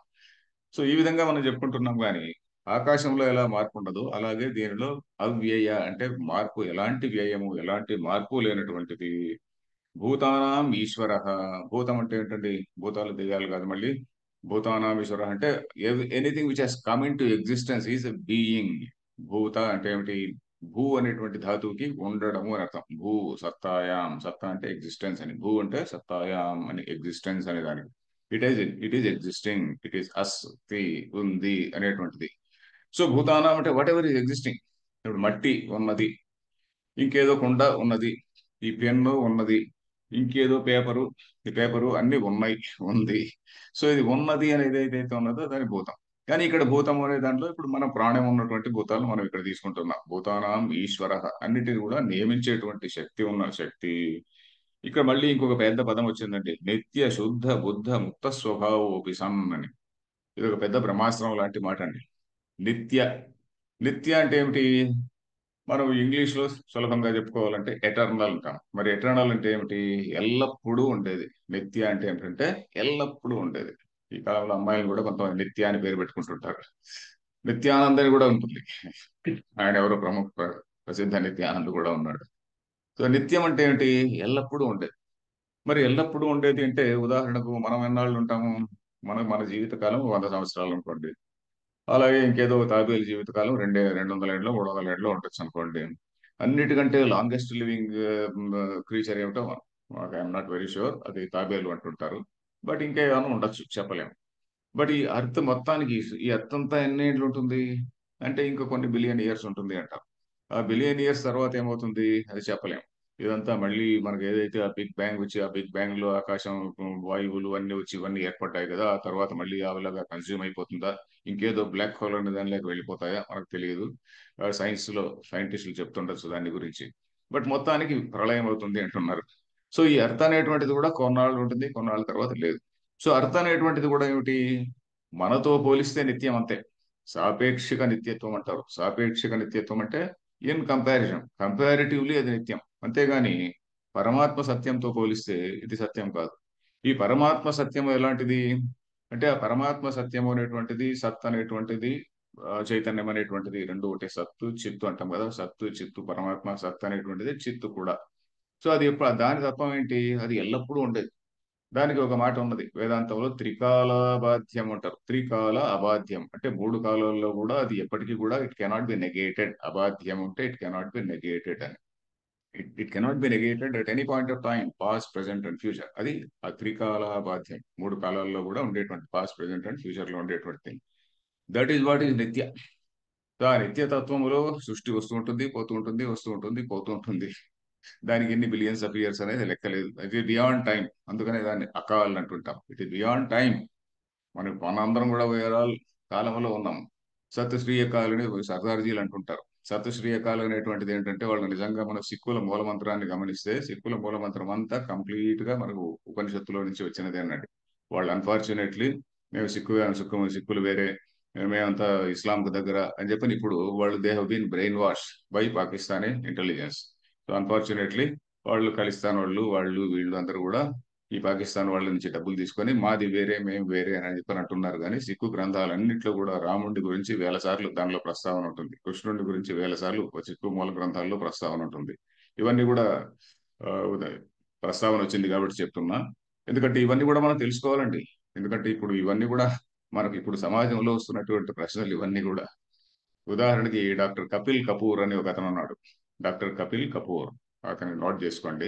సో ఈ విధంగా మనం చెప్పుకుంటున్నాం కానీ ఆకాశంలో ఎలా మార్పు ఉండదు, అలాగే దీనిలో అవ్యయ అంటే మార్పు, ఎలాంటి వ్యయము, ఎలాంటి మార్పు లేనటువంటిది. భూతానాం ఈశ్వర. భూతం అంటే ఏంటండి? భూతాలు దెయ్యాలు కాదు మళ్ళీ. భూతానాం ఈశ్వర అంటే anything which has come into existence is being. భూత అంటే ఏమిటి? భూ అనేటువంటి ధాతువుకి ఉండడము అని అర్థం. భూ సత్తాయాం, సత్తా అంటే ఎగ్జిస్టెన్స్ అని, భూ అంటే సత్తాయాం అని ఎగ్జిస్టెన్స్ అనే దానికి. It is existing, it is అస్తి, ఉంది అనేటువంటిది. సో భూతానాం అంటే వాట్ ఎవర్ ఈజ్ ఎగ్జిస్టింగ్. ఇప్పుడు మట్టి ఉన్నది, ఇంకేదో కుండ ఉన్నది, ఈ పెన్ను ఉన్నది, ఇంకేదో పేపరు, ఈ పేపరు అన్ని ఉన్నాయి, ఉంది. సో ఇది ఉన్నది అనేది ఏదైతే ఉన్నదో దాని భూతం. కానీ ఇక్కడ భూతం అనే దాంట్లో ఇప్పుడు మనం ప్రాణం ఉన్నటువంటి భూతాలు మనం ఇక్కడ తీసుకుంటున్నాం. భూతానాం ఈశ్వర, అన్నిటిని కూడా నియమించేటువంటి శక్తి ఉన్న శక్తి. ఇక్కడ మళ్ళీ ఇంకొక పెద్ద పదం వచ్చిందండి, నిత్య శుద్ధ బుద్ధ ముక్త స్వభావోపి సన్ అని. ఇది ఒక పెద్ద బ్రహ్మాస్త్రం లాంటి మాట అండి. నిత్య. నిత్య అంటే ఏమిటి? మనం ఇంగ్లీష్ లో సులభంగా చెప్పుకోవాలంటే ఎటర్నల్ అంటాం. మరి ఎటర్నల్ అంటే ఏమిటి? ఎల్లప్పుడూ ఉండేది. నిత్య అంటే ఏమిటంటే ఎల్లప్పుడూ ఉండేది. ఈ కాలంలో అమ్మాయిలు కూడా కొంతమంది నిత్య అని పేరు పెట్టుకుంటుంటారు. నిత్యానంద్ అని కూడా ఉంటుంది. ఆయన ఎవరో ప్రసిద్ధ నిత్యానంద్ కూడా ఉన్నాడు. సో నిత్యం అంటే ఏమిటి? ఎల్లప్పుడూ ఉండేది. మరి ఎల్లప్పుడూ ఉండేది అంటే ఉదాహరణకు మనం ఎన్నాళ్ళు ఉంటాము? మన జీవితకాలం 100 సంవత్సరాలు అనుకోండి. అలాగే ఇంకేదో తాబేలు జీవితకాలం 200 ఏళ్ళు 300 ఏళ్ళు ఉండొచ్చు అనుకోండి. అన్నిటికంటే లాంగెస్ట్ లివింగ్ క్రీచర్ ఏమిటో ఐఎమ్ నాట్ వెరీ షూర్, అది తాబేలు అంటుంటారు. బట్ ఇంకా ఏమైనా ఉండొచ్చు, చెప్పలేము. బట్ ఈ అర్త్ మొత్తానికి, ఈ అర్త్ అంతా ఎన్ని ఏళ్ళు ఉంటుంది అంటే ఇంకా కొన్ని బిలియన్ ఇయర్స్ ఉంటుంది అంటారు. ఆ బిలియన్ ఇయర్స్ తర్వాత ఏమవుతుంది అది చెప్పలేము. ఇదంతా మళ్ళీ మనకి ఏదైతే ఆ బిగ్ బ్యాంగ్ వచ్చి, ఆ బిగ్ బ్యాంగ్ లో ఆకాశం, వాయువులు అన్ని వచ్చి ఇవన్నీ ఏర్పడ్డాయి కదా, ఆ తర్వాత మళ్ళీ అలాగా కన్జ్యూమ్ అయిపోతుందా, ఇంకేదో బ్లాక్ హోల్ అనే దానిలోకి వెళ్ళిపోతాయా మనకు తెలియదు. సైన్స్ లో సైంటిస్టులు చెప్తుండొచ్చు దాని గురించి. బట్ మొత్తానికి ప్రళయం అవుతుంది అంటున్నారు. సో ఈ ఎర్త్ అనేటువంటిది కూడా కొన్నాళ్ళు ఉంటుంది, కొన్నాళ్ళ తర్వాత లేదు. సో అర్థ అనేటువంటిది కూడా ఏమిటి? మనతో పోలిస్తే నిత్యం అంతే. సాపేక్షిక నిత్యత్వం అంటారు. సాపేక్షిక నిత్యత్వం అంటే ఇన్ కంపారిజన్, కంపారిటివ్లీ అది నిత్యం. అంతేగాని పరమాత్మ సత్యంతో పోలిస్తే ఇది సత్యం కాదు. ఈ పరమాత్మ సత్యం ఎలాంటిది అంటే, ఆ పరమాత్మ సత్యం అనేటువంటిది, సత్ అనేటువంటిది, చైతన్యం అనేటువంటిది రెండు ఒకటే. సత్తు చిత్తు అంటాం కదా, సత్తు చిత్తు పరమాత్మ, సత్ అనేటువంటిది చిత్తు కూడా. సో అది ఎప్పుడు దాని తత్వం ఏంటి? అది ఎల్లప్పుడూ ఉండేది. దానికి ఒక మాట ఉన్నది వేదాంతంలో, త్రికాలాబాధ్యం అంటారు. త్రికాల అబాధ్యం అంటే మూడు కాలాల్లో కూడా అది ఎప్పటికీ కూడా ఇట్ కెనాట్ బి నెగేటెడ్. అబాధ్యం అంటే ఇట్ కెనాట్ బి నెగేటెడ్ అని. It cannot be negated at any point of time, past present and future. అది ఆ త్రికాలాబాధ్యం, మూడు కాలాల్లో కూడా ఉండేటువంటి, పాస్ట్ ప్రెసెంట్ అండ్ ఫ్యూచర్ లో ఉండేటువంటి thing. That is what is నిత్య. సో ఆ నిత్య తత్వములో సృష్టి వస్తూ ఉంటుంది, పోతూ ఉంటుంది, వస్తూ ఉంటుంది, పోతూ ఉంటుంది. దానికి ఎన్ని బిలియన్స్ ఆఫ్ ఇయర్స్ అనేది లెక్కలేదు. ఇది బియాండ్ టైం. అందుకనే దాన్ని అకాల్ అంటుంటాం. It is beyond time. మనందరం కూడా వేరాల్ కాలంలో ఉన్నాం. సతశ్రీయ కాలని సర్దార్జీలు అంటుంటారు. సతశ్రీయ కాలం అనేటువంటిది ఏంటంటే, వాళ్ళు నిజంగా మన సిక్కుల మూలమంత్రాన్ని గమనిస్తే, సిక్కుల మూలమంత్రం అంతా కంప్లీట్ గా మనకు ఉపనిషత్తులో నుంచి వచ్చినదే అన్నట్టు. వాళ్ళు అన్ఫార్చునేట్లీ మేము సిక్కులు వేరే, మేమంతా ఇస్లాంకు దగ్గర అని చెప్పని ఇప్పుడు వాళ్ళు they have been brain wash by Pakistani intelligence. So unfortunately వాళ్ళు ఖలిస్తాన్ వాళ్ళు వీళ్ళు అందరూ కూడా ఈ పాకిస్తాన్ వాళ్ళ నుంచి డబ్బులు తీసుకొని మాది వేరే మేము వేరే అని చెప్పని అంటున్నారు. కానీ సిక్కు గ్రంథాలన్నింటిలో కూడా రాముడి గురించి వేల సార్లు దానిలో ప్రస్తావన ఉంటుంది. కృష్ణుడి గురించి వేల సార్లు సిక్కు మూల గ్రంథాల్లో ప్రస్తావన ఉంటుంది. ఇవన్నీ కూడా ఆ, ప్రస్తావన వచ్చింది కాబట్టి చెప్తున్నా. ఎందుకంటే ఇవన్నీ కూడా మనం తెలుసుకోవాలండి. ఎందుకంటే ఇప్పుడు ఇవన్నీ కూడా మనకి ఇప్పుడు సమాజంలో వస్తున్నటువంటి ప్రశ్నలు ఇవన్నీ కూడా. ఉదాహరణకి డాక్టర్ కపిల్ కపూర్ అని ఒక అతను ఉన్నాడు. డాక్టర్ కపిల్ కపూర్, అతన్ని నోట్ చేసుకోండి.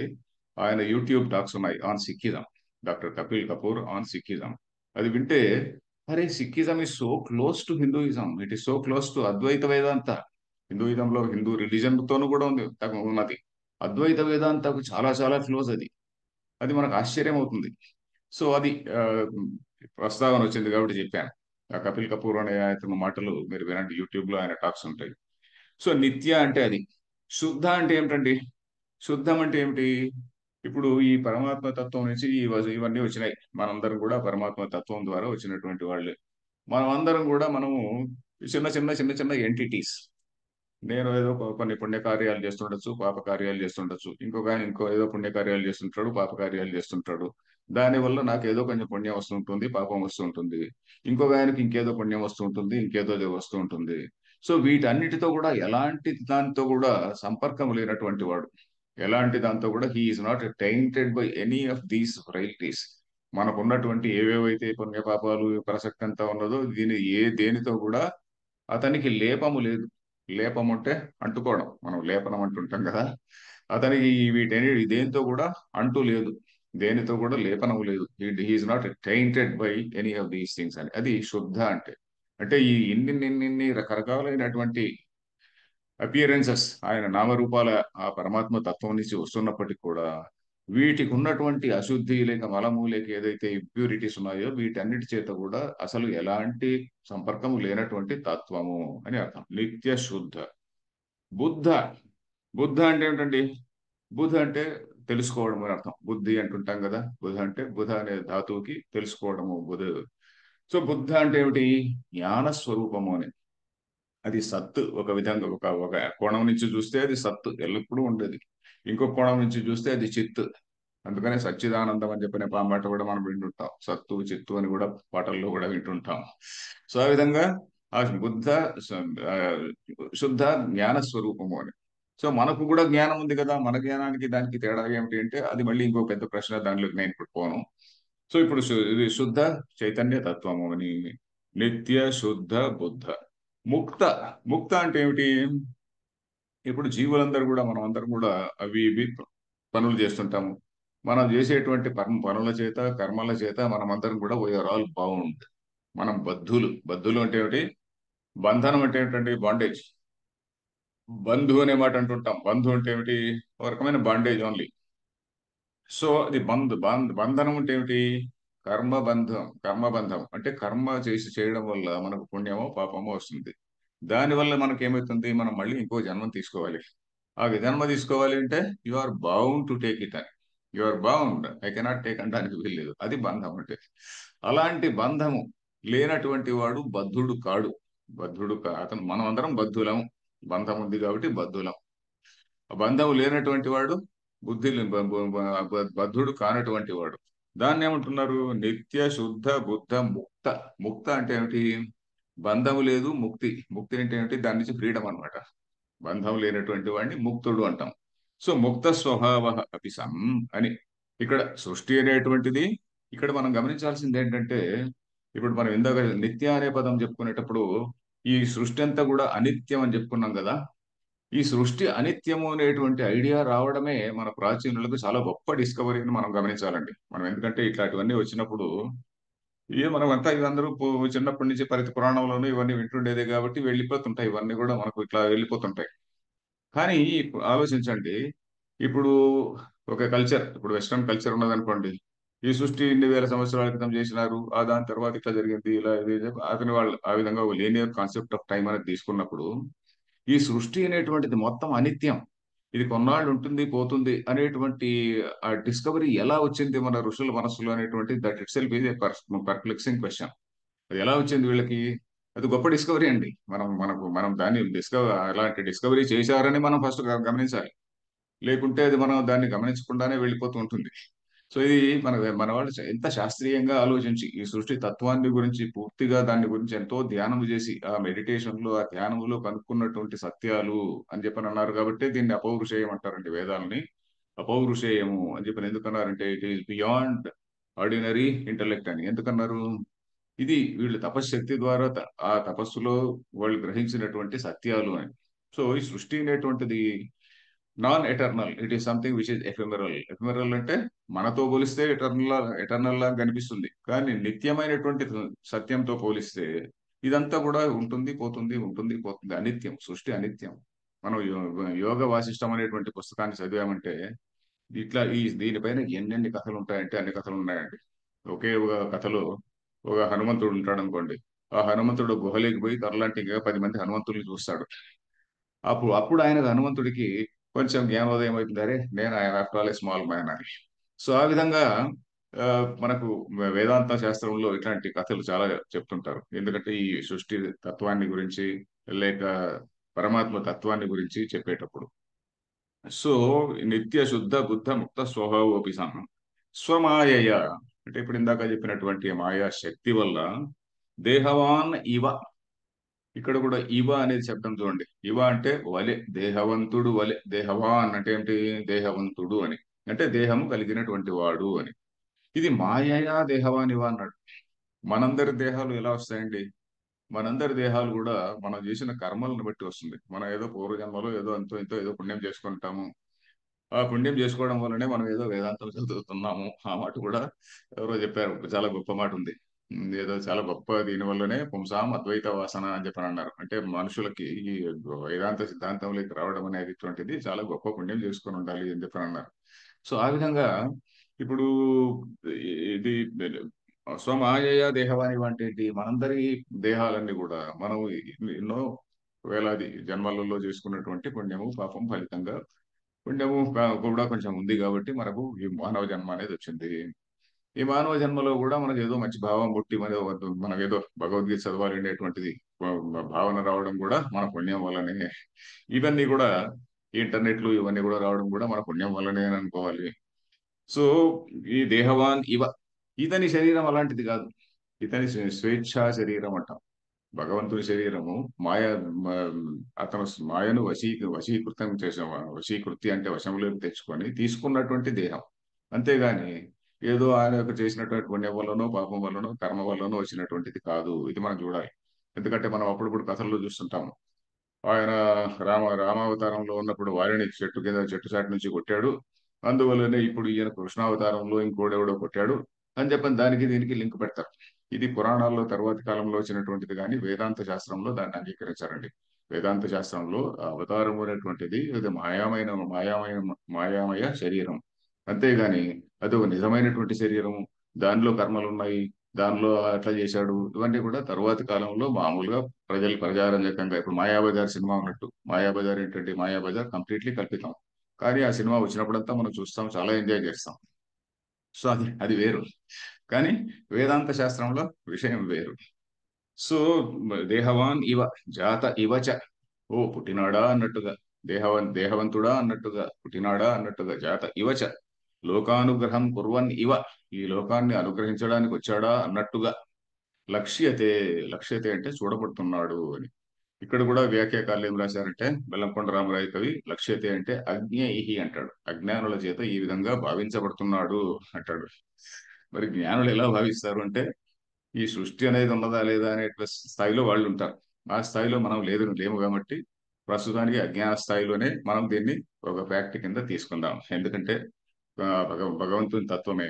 ఆయన యూట్యూబ్ టాక్స్ ఉన్నాయి on Sikhism. Doctor Kapil Kapoor on Sikhism. అది వింటే, అరే Sikhism is so close to Hinduism, it is so close to Advaita Vedanta. హిందూయిజంలో హిందూ రిలీజన్ తోనూ కూడా ఉన్నది. అద్వైత వేదాంతకు చాలా చాలా క్లోజ్ అది. అది మనకు ఆశ్చర్యం అవుతుంది. సో అది ప్రస్తావన వచ్చింది కాబట్టి చెప్పాను. ఆ కపిల్ కపూర్ అనే ఆయన మాటలు మీరు వినండి, యూట్యూబ్ లో ఆయన టాక్స్ ఉంటాయి. సో నిత్య అంటే అది. శుద్ధ అంటే ఏమిటండి? శుద్ధం అంటే ఏమిటి? ఇప్పుడు ఈ పరమాత్మ తత్వం నుంచి ఇవన్నీ వచ్చినాయి. మనందరం కూడా పరమాత్మ తత్వం ద్వారా వచ్చినటువంటి వాళ్ళే. మనం అందరం కూడా మనము చిన్న చిన్న చిన్న చిన్న ఎంటిటీస్. నేను ఏదో కొన్ని పుణ్యకార్యాలు చేస్తుండొచ్చు, పాప కార్యాలు చేస్తుండొచ్చు. ఇంకొక ఆయన ఏదో పుణ్యకార్యాలు చేస్తుంటాడు, పాప కార్యాలు చేస్తుంటాడు. దానివల్ల నాకు ఏదో కొంచెం పుణ్యం వస్తుంటుంది, పాపం వస్తుంటుంది. ఇంకొక ఆయనకి ఇంకేదో పుణ్యం వస్తుంటుంది, ఇంకేదో వస్తూ ఉంటుంది. సో వీటన్నిటితో కూడా ఎలాంటి దాంతో కూడా సంపర్కం లేనటువంటి వాడు, ఎలాంటి దాంతో కూడా he is not tainted by any of these realities. మనకున్నటువంటి ఏవేవైతే పుణ్యపాపాలు ప్రసక్తి అంతా ఉన్నదో దేనితో కూడా అతనికి లేపము లేదు. లేపం అంటే అంటుకోవడం, మనం లేపనం అంటుంటాం కదా. అతనికి వీటన్ని దేనితో కూడా అంటూ లేదు, దేనితో కూడా లేపనం లేదు. He is not tainted by any of these things అని. అది శుద్ధ అంటే. అంటే ఈ ఇన్ని రకరకాలైనటువంటి అపియరెన్సెస్ ఆయన నామరూపాల ఆ పరమాత్మ తత్వం నుంచి వస్తున్నప్పటికీ కూడా, వీటికి ఉన్నటువంటి అశుద్ధి లేక మలము లేక ఏదైతే ఇంప్యూరిటీస్ ఉన్నాయో వీటన్నిటి చేత కూడా అసలు ఎలాంటి సంపర్కము లేనటువంటి తత్వము అని అర్థం. నిత్య శుద్ధ. బుద్ధ. బుద్ధ అంటే ఏమిటండి? బుధ అంటే తెలుసుకోవడం అని అర్థం. బుద్ధి అంటుంటాం కదా. బుధ అంటే బుధ అనే ధాతువుకి తెలుసుకోవడము బుధ. సో బుద్ధ అంటే ఏమిటి? జ్ఞాన స్వరూపము అని. అది సత్తు. ఒక విధంగా ఒక ఒక కోణం నుంచి చూస్తే అది సత్తు, ఎల్లప్పుడూ ఉండేది. ఇంకో కోణం నుంచి చూస్తే అది చిత్తు. అందుకనే సచ్చిదానందం అని చెప్పిన మాట కూడా మనం వింటుంటాం. సత్తు చిత్తు అని కూడా పాటల్లో కూడా వింటుంటాం. సో ఆ విధంగా ఆ బుద్ధ ఆ, శుద్ధ జ్ఞాన స్వరూపము అని. సో మనకు కూడా జ్ఞానం ఉంది కదా, మన జ్ఞానానికి దానికి తేడా ఏమిటి అంటే, అది మళ్ళీ ఇంకో పెద్ద ప్రశ్న. దానిలోకి నేను ఇప్పుడు పోను. సో ఇప్పుడు ఇది శుద్ధ చైతన్య తత్వము అని. నిత్య శుద్ధ బుద్ధ. ముక్త. ముక్త అంటే ఏమిటి? ఇప్పుడు జీవులందరూ కూడా, మనం అందరం కూడా అవి ఇవి పనులు చేస్తుంటాము. మనం చేసేటువంటి పనుల చేత, కర్మల చేత మనమందరం కూడా వీఆర్ ఆల్ బౌండ్. మనం బద్ధులు. బద్ధులు అంటే ఏమిటి? బంధనం అంటే ఏమిటండి? బాండేజ్. బంధు అనే మాట అంటుంటాం. బంధు అంటే ఏమిటి? ఒక రకమైన బాండేజ్ ఓన్లీ. సో అది బంధనం అంటే ఏమిటి? కర్మబంధం. కర్మబంధం అంటే కర్మ చేయడం వల్ల మనకు పుణ్యమో పాపమో వస్తుంది. దానివల్ల మనకి ఏమవుతుంది? మనం మళ్ళీ ఇంకో జన్మ తీసుకోవాలి. ఆ జన్మ తీసుకోవాలి అంటే you are bound to take it అని. You are bound, I cannot take అనడానికి వీల్లేదు. అది బంధం అంటే. అలాంటి బంధము లేనటువంటి వాడు బద్ధుడు కాడు. అతను, మనం అందరం బద్ధులం. బంధం ఉంది కాబట్టి బద్ధులం. ఆ బంధం లేనటువంటి వాడు బద్ధుడు కానటువంటి వాడు. దాన్ని ఏమంటున్నారు? నిత్య శుద్ధ బుద్ధ ముక్త. ముక్త అంటే ఏమిటి? బంధము లేదు, ముక్తి. ముక్తి అంటే ఏమిటి? దాని నుంచి ఫ్రీడమ్ అన్నమాట. బంధం లేనటువంటి వాడిని ముక్తుడు అంటాం. సో ముక్త స్వభావ అపి సన్ అని. ఇక్కడ సృష్టి అనేటువంటిది, ఇక్కడ మనం గమనించాల్సింది ఏంటంటే, ఇప్పుడు మనం ఇందాక నిత్య అనే పదం చెప్పుకునేటప్పుడు ఈ సృష్టి అంతా కూడా అనిత్యం అని చెప్పుకున్నాం కదా. ఈ సృష్టి అనిత్యము అనేటువంటి ఐడియా రావడమే మన ప్రాచీనులకు చాలా గొప్ప డిస్కవరీ అని మనం గమనించాలండి. మనం ఎందుకంటే ఇట్లాంటివన్నీ వచ్చినప్పుడు మనం అంతా ఇవందరూ చిన్నప్పటి నుంచి ప్రతి పురాణంలోనూ ఇవన్నీ వింటుండేదే కాబట్టి వెళ్ళిపోతుంటాయి. ఇవన్నీ కూడా మనకు ఇట్లా వెళ్ళిపోతుంటాయి. కానీ ఇప్పుడు ఆలోచించండి. ఇప్పుడు ఒక కల్చర్, ఇప్పుడు వెస్ట్రన్ కల్చర్ ఉన్నదనుకోండి. ఈ సృష్టి ఇన్ని వేల సంవత్సరాల క్రితం చేసినారు, ఆ దాని తర్వాత ఇట్లా జరిగింది, ఇలా ఇది ఇది అతని వాళ్ళు ఆ విధంగా ఒక లీనియర్ కాన్సెప్ట్ ఆఫ్ టైం అనేది తీసుకున్నప్పుడు, ఈ సృష్టి అనేటువంటిది మొత్తం అనిత్యం, ఇది కొన్నాళ్ళు ఉంటుంది పోతుంది అనేటువంటి ఆ డిస్కవరీ ఎలా వచ్చింది మన ఋషుల మనస్సులో అనేటువంటి, that itself is a perplexing question. అది ఎలా వచ్చింది వీళ్ళకి? అది గొప్ప డిస్కవరీ అండి. మనం దాన్ని అలాంటి డిస్కవరీ చేశారని మనం ఫస్ట్ గమనించాలి. లేకుంటే అది మనం దాన్ని గమనించకుండానే వెళ్ళిపోతూ ఉంటుంది. సో ఇది మన వాళ్ళు ఎంత శాస్త్రీయంగా ఆలోచించి ఈ సృష్టి తత్వాన్ని గురించి పూర్తిగా దాని గురించి ఎంతో ధ్యానం చేసి ఆ మెడిటేషన్ లో, ఆ ధ్యానంలో కనుక్కున్నటువంటి సత్యాలు అని చెప్పని అన్నారు కాబట్టి దీన్ని అపౌరుషేయం అంటారండి వేదాలని. అపౌరుషేయము అని చెప్పని ఎందుకన్నారంటే it is beyond ordinary intellect అని ఎందుకన్నారు? ఇది వీళ్ళు తపశ్శక్తి ద్వారా ఆ తపస్సులో వాళ్ళు గ్రహించినటువంటి సత్యాలు అని. సో ఈ సృష్టి అనేటువంటిది non eternal, it is something which is ephemeral. Ephemeral అంటే మనతో పోలిస్తే ఎటర్నల్ లా కనిపిస్తుంది, కానీ నిత్యమైనటువంటి సత్యంతో పోలిస్తే ఇదంతా కూడా ఉంటుంది పోతుంది, ఉంటుంది పోతుంది, అనిత్యం. సృష్టి అనిత్యం. మనం యోగ వాసిష్టం అనేటువంటి పుస్తకాన్ని చదివామంటే దీనిపైన ఎన్నెన్ని కథలు ఉంటాయంటే అన్ని కథలు ఉన్నాయండి. ఒకే ఒక కథలో ఒక హనుమంతుడు ఉంటాడు అనుకోండి. ఆ హనుమంతుడు గుహలోకి పోయి త్వరలాంటి ఇంకా 10 మంది హనుమంతుల్ని చూస్తాడు. అప్పుడు ఆయన హనుమంతుడికి కొంచెం జ్ఞానోదయం అవుతుంది. అరే నేను after all a small man అని. సో ఆ విధంగా ఆ, మనకు వేదాంత శాస్త్రంలో ఇట్లాంటి కథలు చాలా చెప్తుంటారు. ఎందుకంటే ఈ సృష్టి తత్వాన్ని గురించి, లేక పరమాత్మ తత్వాన్ని గురించి చెప్పేటప్పుడు. సో నిత్య శుద్ధ బుద్ధ ముక్త స్వభావోపి సన్ స్వమాయయ, అంటే ఇప్పుడు ఇందాక చెప్పినటువంటి మాయా శక్తి వల్ల దేహవాన్ ఇవ. ఇక్కడ కూడా ఇవ అనేది శబ్దం చూడండి. ఇవ అంటే వలె, దేహవంతుడు వలె. దేహవాన్ అంటే ఏంటి? దేహవంతుడు అని, అంటే దేహము కలిగినటువంటి వాడు అని. ఇది మాయయా దేహవాన్ ఇవ అన్నాడు. మనందరి దేహాలు ఎలా వస్తాయండి? మనందరి దేహాలు కూడా మనం చేసిన కర్మలను బట్టి వస్తుంది. మనం ఏదో పూర్వజన్మలో ఏదో అంతో ఇంతో ఏదో పుణ్యం చేసుకుంటాము. ఆ పుణ్యం చేసుకోవడం వల్లనే మనం ఏదో వేదాంతం చదువుతున్నాము. ఆ మాట కూడా ఎవరో చెప్పారు, చాలా గొప్ప మాట ఉంది. ఏదో చాలా గొప్ప దీని వల్లనే పుంసాం అద్వైత వాసన అని చెప్పని అన్నారు. అంటే మనుషులకి ఈ వేదాంత సిద్ధాంతంలోకి రావడం అనేటువంటిది చాలా గొప్ప పుణ్యం చేసుకొని ఉండాలి అని చెప్పని అన్నారు. సో ఆ విధంగా ఇప్పుడు ఇది స్వమాయయ దేహవాని అంటే ఏంటి? మనందరి దేహాలన్నీ కూడా మనం ఎన్నో వేలాది జన్మలలో చేసుకున్నటువంటి పుణ్యము పాపం ఫలితంగా, పుణ్యము కూడా కొంచెం ఉంది కాబట్టి మనకు ఈ మానవ జన్మ అనేది వచ్చింది. ఈ మానవ జన్మలో కూడా మనకు ఏదో మంచి భావం పుట్టి మనం ఏదో భగవద్గీత చదవాలి అనేటువంటిది భావన రావడం కూడా మన పుణ్యం వల్లనే. ఇవన్నీ కూడా ఇంటర్నెట్లు ఇవన్నీ కూడా రావడం కూడా మన పుణ్యం వల్లనే అని అనుకోవాలి. సో ఈ దేహవాన్ ఇవ, ఇతని శరీరం అలాంటిది కాదు. ఇతని స్వేచ్ఛా శరీరం అంటాం. భగవంతుని శరీరము మాయ మ- అతను మాయను వశీకృతం చేసే, వశీకృతి అంటే వశంలోకి తెచ్చుకొని తీసుకున్నటువంటి దేహం. అంతేగాని ఏదో ఆయన యొక్క చేసినటువంటి పుణ్యం వల్లనో పాపం వల్లనో కర్మ వల్లనో వచ్చినటువంటిది కాదు. ఇది మనం చూడాలి. ఎందుకంటే మనం అప్పుడప్పుడు కథల్లో చూస్తుంటాము. ఆయన రామావతారంలో ఉన్నప్పుడు వారిని చెట్టు చాటు నుంచి కొట్టాడు, అందువల్లనే ఇప్పుడు ఈయన కృష్ణావతారంలో ఇంకోడెవడో కొట్టాడు అని చెప్పని దానికి దీనికి లింక్ పెడతారు. ఇది పురాణాల్లో తర్వాతి కాలంలో వచ్చినటువంటిది, కానీ వేదాంత శాస్త్రంలో దాన్ని అంగీకరించారండి. వేదాంత శాస్త్రంలో ఆ అవతారం అనేటువంటిది ఇది మాయామయ శరీరం. అంతేగాని అది ఒక నిజమైనటువంటి శరీరము, దానిలో కర్మలు ఉన్నాయి, దానిలో అట్లా చేశాడు, ఇవన్నీ కూడా తరువాతి కాలంలో మామూలుగా ప్రజారంజకంగా, ఇప్పుడు మాయాబజార్ సినిమా ఉన్నట్టు. మాయాబజార్ ఏంటంటే మాయాబజార్ కంప్లీట్లీ కల్పితం. కానీ ఆ సినిమా వచ్చినప్పుడంతా మనం చూస్తాం, చాలా ఎంజాయ్ చేస్తాం. సో అది అది వేరు. కానీ వేదాంత శాస్త్రంలో విషయం వేరు. సో దేహవాన్ ఇవ జాత ఇవచ, ఓ పుట్టినాడా అన్నట్టుగా, దేహవంతుడా అన్నట్టుగా, పుట్టినాడా అన్నట్టుగా, జాత ఇవచ లోకానుగ్రహం కుర్వన్ ఇవ, ఈ లోకాన్ని అనుగ్రహించడానికి వచ్చాడా అన్నట్టుగా, లక్ష్యతే, లక్ష్యతే అంటే చూడబడుతున్నాడు అని. ఇక్కడ కూడా వ్యాఖ్యాకారులు ఏం రాశారంటే, బెల్లంకొండ రామరాయ కవి లక్ష్యతే అంటే అజ్ఞేహి అంటాడు, అజ్ఞానుల చేత ఈ విధంగా భావించబడుతున్నాడు అంటాడు. మరి జ్ఞానులు ఎలా భావిస్తారు అంటే, ఈ సృష్టి అనేది ఉన్నదా లేదా అనే స్థాయిలో వాళ్ళు ఉంటారు. ఆ స్థాయిలో మనం లేము కాబట్టి ప్రస్తుతానికి అజ్ఞాన స్థాయిలోనే మనం దీన్ని ఒక ఫ్యాక్ట్ కింద తీసుకుందాం. ఎందుకంటే భగవంతుని తత్వమే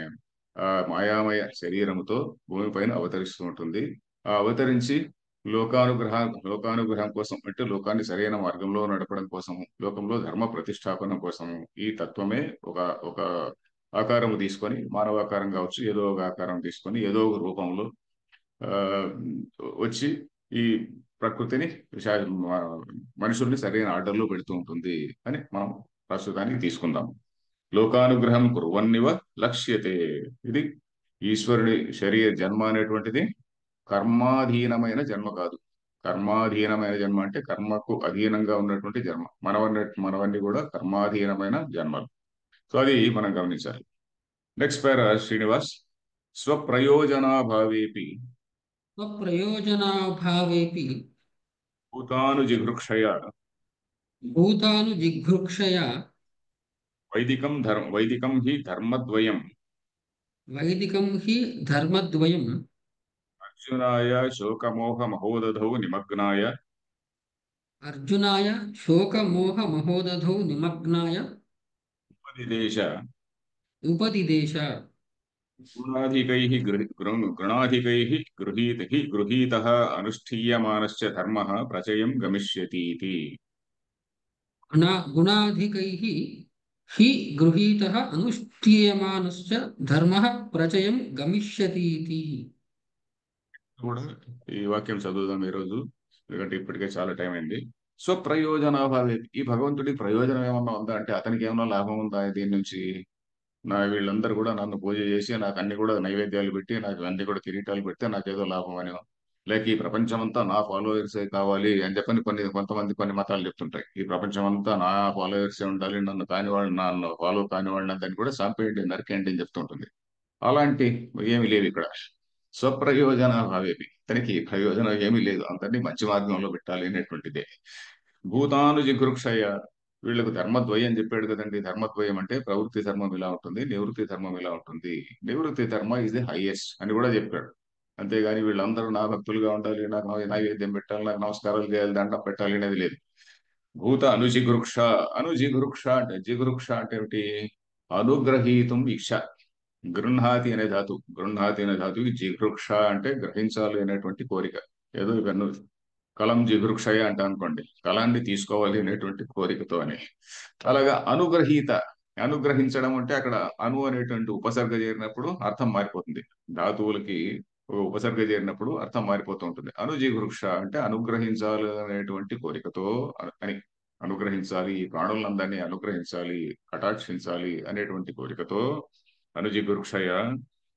మాయామయ శరీరముతో భూమిపైన అవతరిస్తూ ఉంటుంది. ఆ అవతరించి లోకానుగ్రహ లోకానుగ్రహం కోసం, అంటే లోకాన్ని సరైన మార్గంలో నడపడం కోసము, లోకంలో ధర్మ ప్రతిష్టాపన కోసము ఈ తత్వమే ఒక ఒక ఆకారము తీసుకొని, మానవాకారం కావచ్చు, ఏదో ఒక ఆకారం తీసుకొని ఏదో ఒక రూపంలో ఆ, వచ్చి ఈ ప్రకృతిని మనుషుల్ని సరైన ఆర్డర్లో పెడుతూ ఉంటుంది అని మనం ప్రస్తుతానికి తీసుకుందాం. లోకానుగ్రహం కుర్వన్నివ లక్ష్యతే. ఇది ఈశ్వరుడి శరీర జన్మ అనేటువంటిది కర్మాధీనమైన జన్మ కాదు. కర్మాధీనమైన జన్మ అంటే కర్మకు అధీనంగా ఉన్నటువంటి జన్మ. మనవన్నీ కూడా కర్మాధీనమైన జన్మలు. సో అది మనం గమనించాలి. నెక్స్ట్ పేరా శ్రీనివాస్. స్వప్రయోజనాభావేపి
స్వప్రయోజనాభావేపి
భూతానుజిఘృక్షయ
భూతానుజిఘృక్షయా
వైదికం హి ధర్మద్వయం
వైదికం హి ధర్మద్వయం
అర్జునాయ శోకమోహ మహోదధౌ నిమగ్నాయ
అర్జునాయ శోకమోహమహోదధౌ నిమగ్నాయ
ఉపదిదేశ
ఉపదిదేశ.
గుణాధికైః గృణాధికైః గృహీతः అనుష్ఠీయమానశ్చ ధర్మः ప్రచయం గమిష్యतीति.
గుణాధికైః హి గృహీతః అనుష్ఠీయమానశ్చ ధర్మః ప్రచయం గమిష్యతీతి.
కూడా ఈ వాక్యం చదువుదాం ఈరోజు, ఎందుకంటే ఇప్పటికే చాలా టైం అయింది. స్వప్రయోజనాభావే, ఈ భగవంతుడికి ప్రయోజనం ఏమన్నా ఉందా అంటే, అతనికి ఏమన్నా లాభం ఉందా దీని నుంచి? వీళ్ళందరూ కూడా నన్ను పూజ చేసి నాకు అన్ని కూడా నైవేద్యాలు పెట్టి నాకు అన్ని కూడా కిరీటాలు పెడితే నాకేదో లాభం అని, లేక ఈ ప్రపంచం అంతా నా ఫాలోవర్సే కావాలి అని చెప్పని కొంతమంది కొన్ని మతాలు చెప్తుంటాయి. ఈ ప్రపంచం అంతా నా ఫాలోవర్సే ఉండాలి, నన్ను ఫాలో కాని వాళ్ళని దాన్ని కూడా చంపేయండి, నరికేయండి అని చెప్తుంటుంది. అలాంటి ఏమీ లేవు ఇక్కడ. స్వప్రయోజన భావేపి, తనకి ప్రయోజనం ఏమీ లేదు, అందరినీ మంచి మార్గంలో పెట్టాలి అనేటువంటిదే. భూతాను జిఘృక్షయ, వీళ్ళకు ధర్మద్వయం చెప్పాడు కదండి. ధర్మద్వయం అంటే ప్రవృత్తి ధర్మం ఇలా ఉంటుంది, నివృత్తి ధర్మం ఇలా ఉంటుంది. నివృత్తి ధర్మ ఇస్ ది హైయెస్ట్ అని కూడా చెప్పాడు. అంతేగాని వీళ్ళందరూ నా భక్తులుగా ఉండాలి, నాకు నైవేద్యం పెట్టాలి, నాకు నమస్కారాలు చేయాలి, దండం పెట్టాలి అనేది లేదు. భూత అనుజిఘృక్ష, అనుజిఘృక్ష అంటే, జిఘృక్ష అంటే ఏమిటి? అనుగ్రహీతం ఇక్ష. గృహాతి అనే ధాతుకి జిఘృక్ష అంటే గ్రహించాలి అనేటువంటి కోరిక. ఏదో ఇవన్నీ కలం జిఘృక్షయ అంట అనుకోండి, కలాన్ని తీసుకోవాలి అనేటువంటి కోరికతో అని. అలాగా అనుగ్రహీత, అనుగ్రహించడం అంటే అక్కడ అను అనేటువంటి ఉపసర్గ చేరినప్పుడు అర్థం మారిపోతుంది. ధాతువులకి ఒక ఉపసర్గ చేరినప్పుడు అర్థం మారిపోతూ ఉంటుంది. అనుజిఘృక్ష అంటే అనుగ్రహించాలి అనేటువంటి కోరికతో అని, అనుగ్రహించాలి, ఈ ప్రాణులందరినీ అనుగ్రహించాలి, కటాక్షించాలి అనేటువంటి కోరికతో అనుజిఘృక్షయ.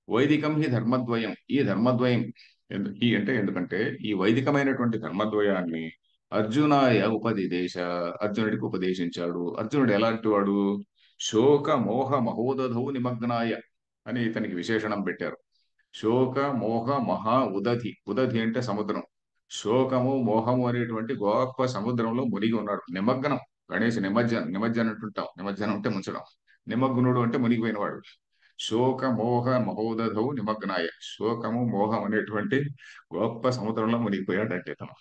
వైదికం హి ధర్మద్వయం, ఈ ధర్మద్వయం ఈ అంటే ఎందుకంటే ఈ వైదికమైనటువంటి ధర్మద్వయాన్ని అర్జునాయ ఉపదిదేశ, అర్జునుడికి ఉపదేశించాడు. అర్జునుడు ఎలాంటి వాడు? శోక మోహ మహోదధౌ నిమగ్నాయ అని ఇతనికి విశేషణం పెట్టారు. శోక మోహ మహా ఉదధి, ఉదధి అంటే సముద్రం. శోకము మోహము అనేటువంటి గొప్ప సముద్రంలో మునిగి ఉన్నాడు. నిమగ్నం, గణేష్ నిమజ్జనం అంటుంటాం. నిమజ్జనం అంటే ముంచడం, నిమగ్నుడు అంటే మునిగిపోయినవాడు. శోక మోహ మహోదధౌ నిమగ్నాయ, శోకము మోహం అనేటువంటి గొప్ప సముద్రంలో మునిగిపోయాడంటే తను.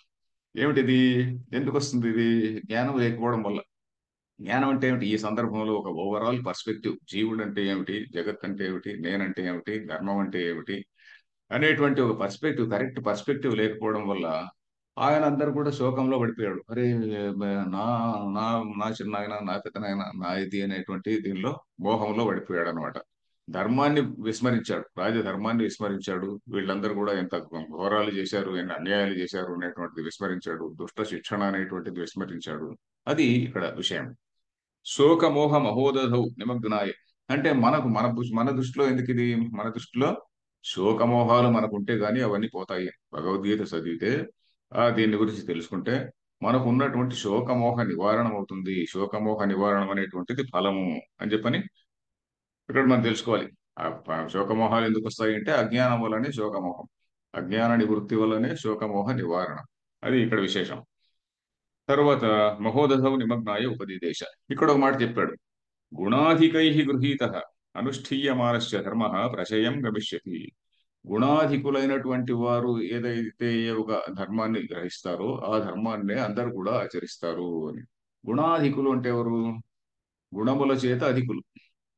ఏమిటిది? ఎందుకు వస్తుంది ఇది? జ్ఞానం లేకపోవడం వల్ల. జ్ఞానం అంటే ఏమిటి? ఈ సందర్భంలో ఒక ఓవరాల్ పర్స్పెక్టివ్, జీవుడు అంటే ఏమిటి, జగత్ అంటే ఏమిటి, నేనంటే ఏమిటి, ధర్మం అంటే ఏమిటి అనేటువంటి ఒక పర్స్పెక్టివ్, కరెక్ట్ పర్స్పెక్టివ్ లేకపోవడం వల్ల ఆయన అందరు కూడా శోకంలో పడిపోయాడు. అరే నా నా నా చిన్నాయన, నా పెద్దనాయన, నా ఇది అనేటువంటి దీనిలో మోహంలో పడిపోయాడు అనమాట. ధర్మాన్ని విస్మరించాడు, రాజధర్మాన్ని విస్మరించాడు. వీళ్ళందరూ కూడా ఎంత ఘోరాలు చేశారు, ఎన్ని అన్యాయాలు చేశారు అనేటువంటిది విస్మరించాడు. దుష్ట శిక్షణ అనేటువంటిది విస్మరించాడు. అది ఇక్కడ విషయం. శోకమోహ మహోదధౌ నిమగ్నాయ, అంటే మనకు మన దృష్టిలో ఎందుకు ఇది? మన దృష్టిలో శోకమోహాలు మనకుంటే గానీ అవన్నీ పోతాయి. భగవద్గీత చదివితే దీని గురించి తెలుసుకుంటే మనకు ఉన్నటువంటి శోకమోహ నివారణ అవుతుంది. శోకమోహ నివారణం అనేటువంటిది ఫలము అని చెప్పని ఇక్కడ మనం తెలుసుకోవాలి. శోకమోహాలు ఎందుకు వస్తాయి అంటే అజ్ఞానం వల్లనే శోకమోహం. అజ్ఞాన నివృత్తి వల్లనే శోకమోహ నివారణ. అది ఇక్కడ విశేషం. తర్వాత మహోదధౌ నిమగ్నాయ ఉపదిదేశ. ఇక్కడ ఒక మాట చెప్పాడు. గుణాధికై గృహీత అనుష్ఠీయమానస్య ధర్మ ప్రచయం గమిష్యతి. గుణాధికులైనటువంటి వారు ఏదైతే ఒక ధర్మాన్ని గ్రహిస్తారో ఆ ధర్మాన్నే అందరూ కూడా ఆచరిస్తారు అని. గుణాధికులు అంటే ఎవరు? గుణముల చేత అధికులు.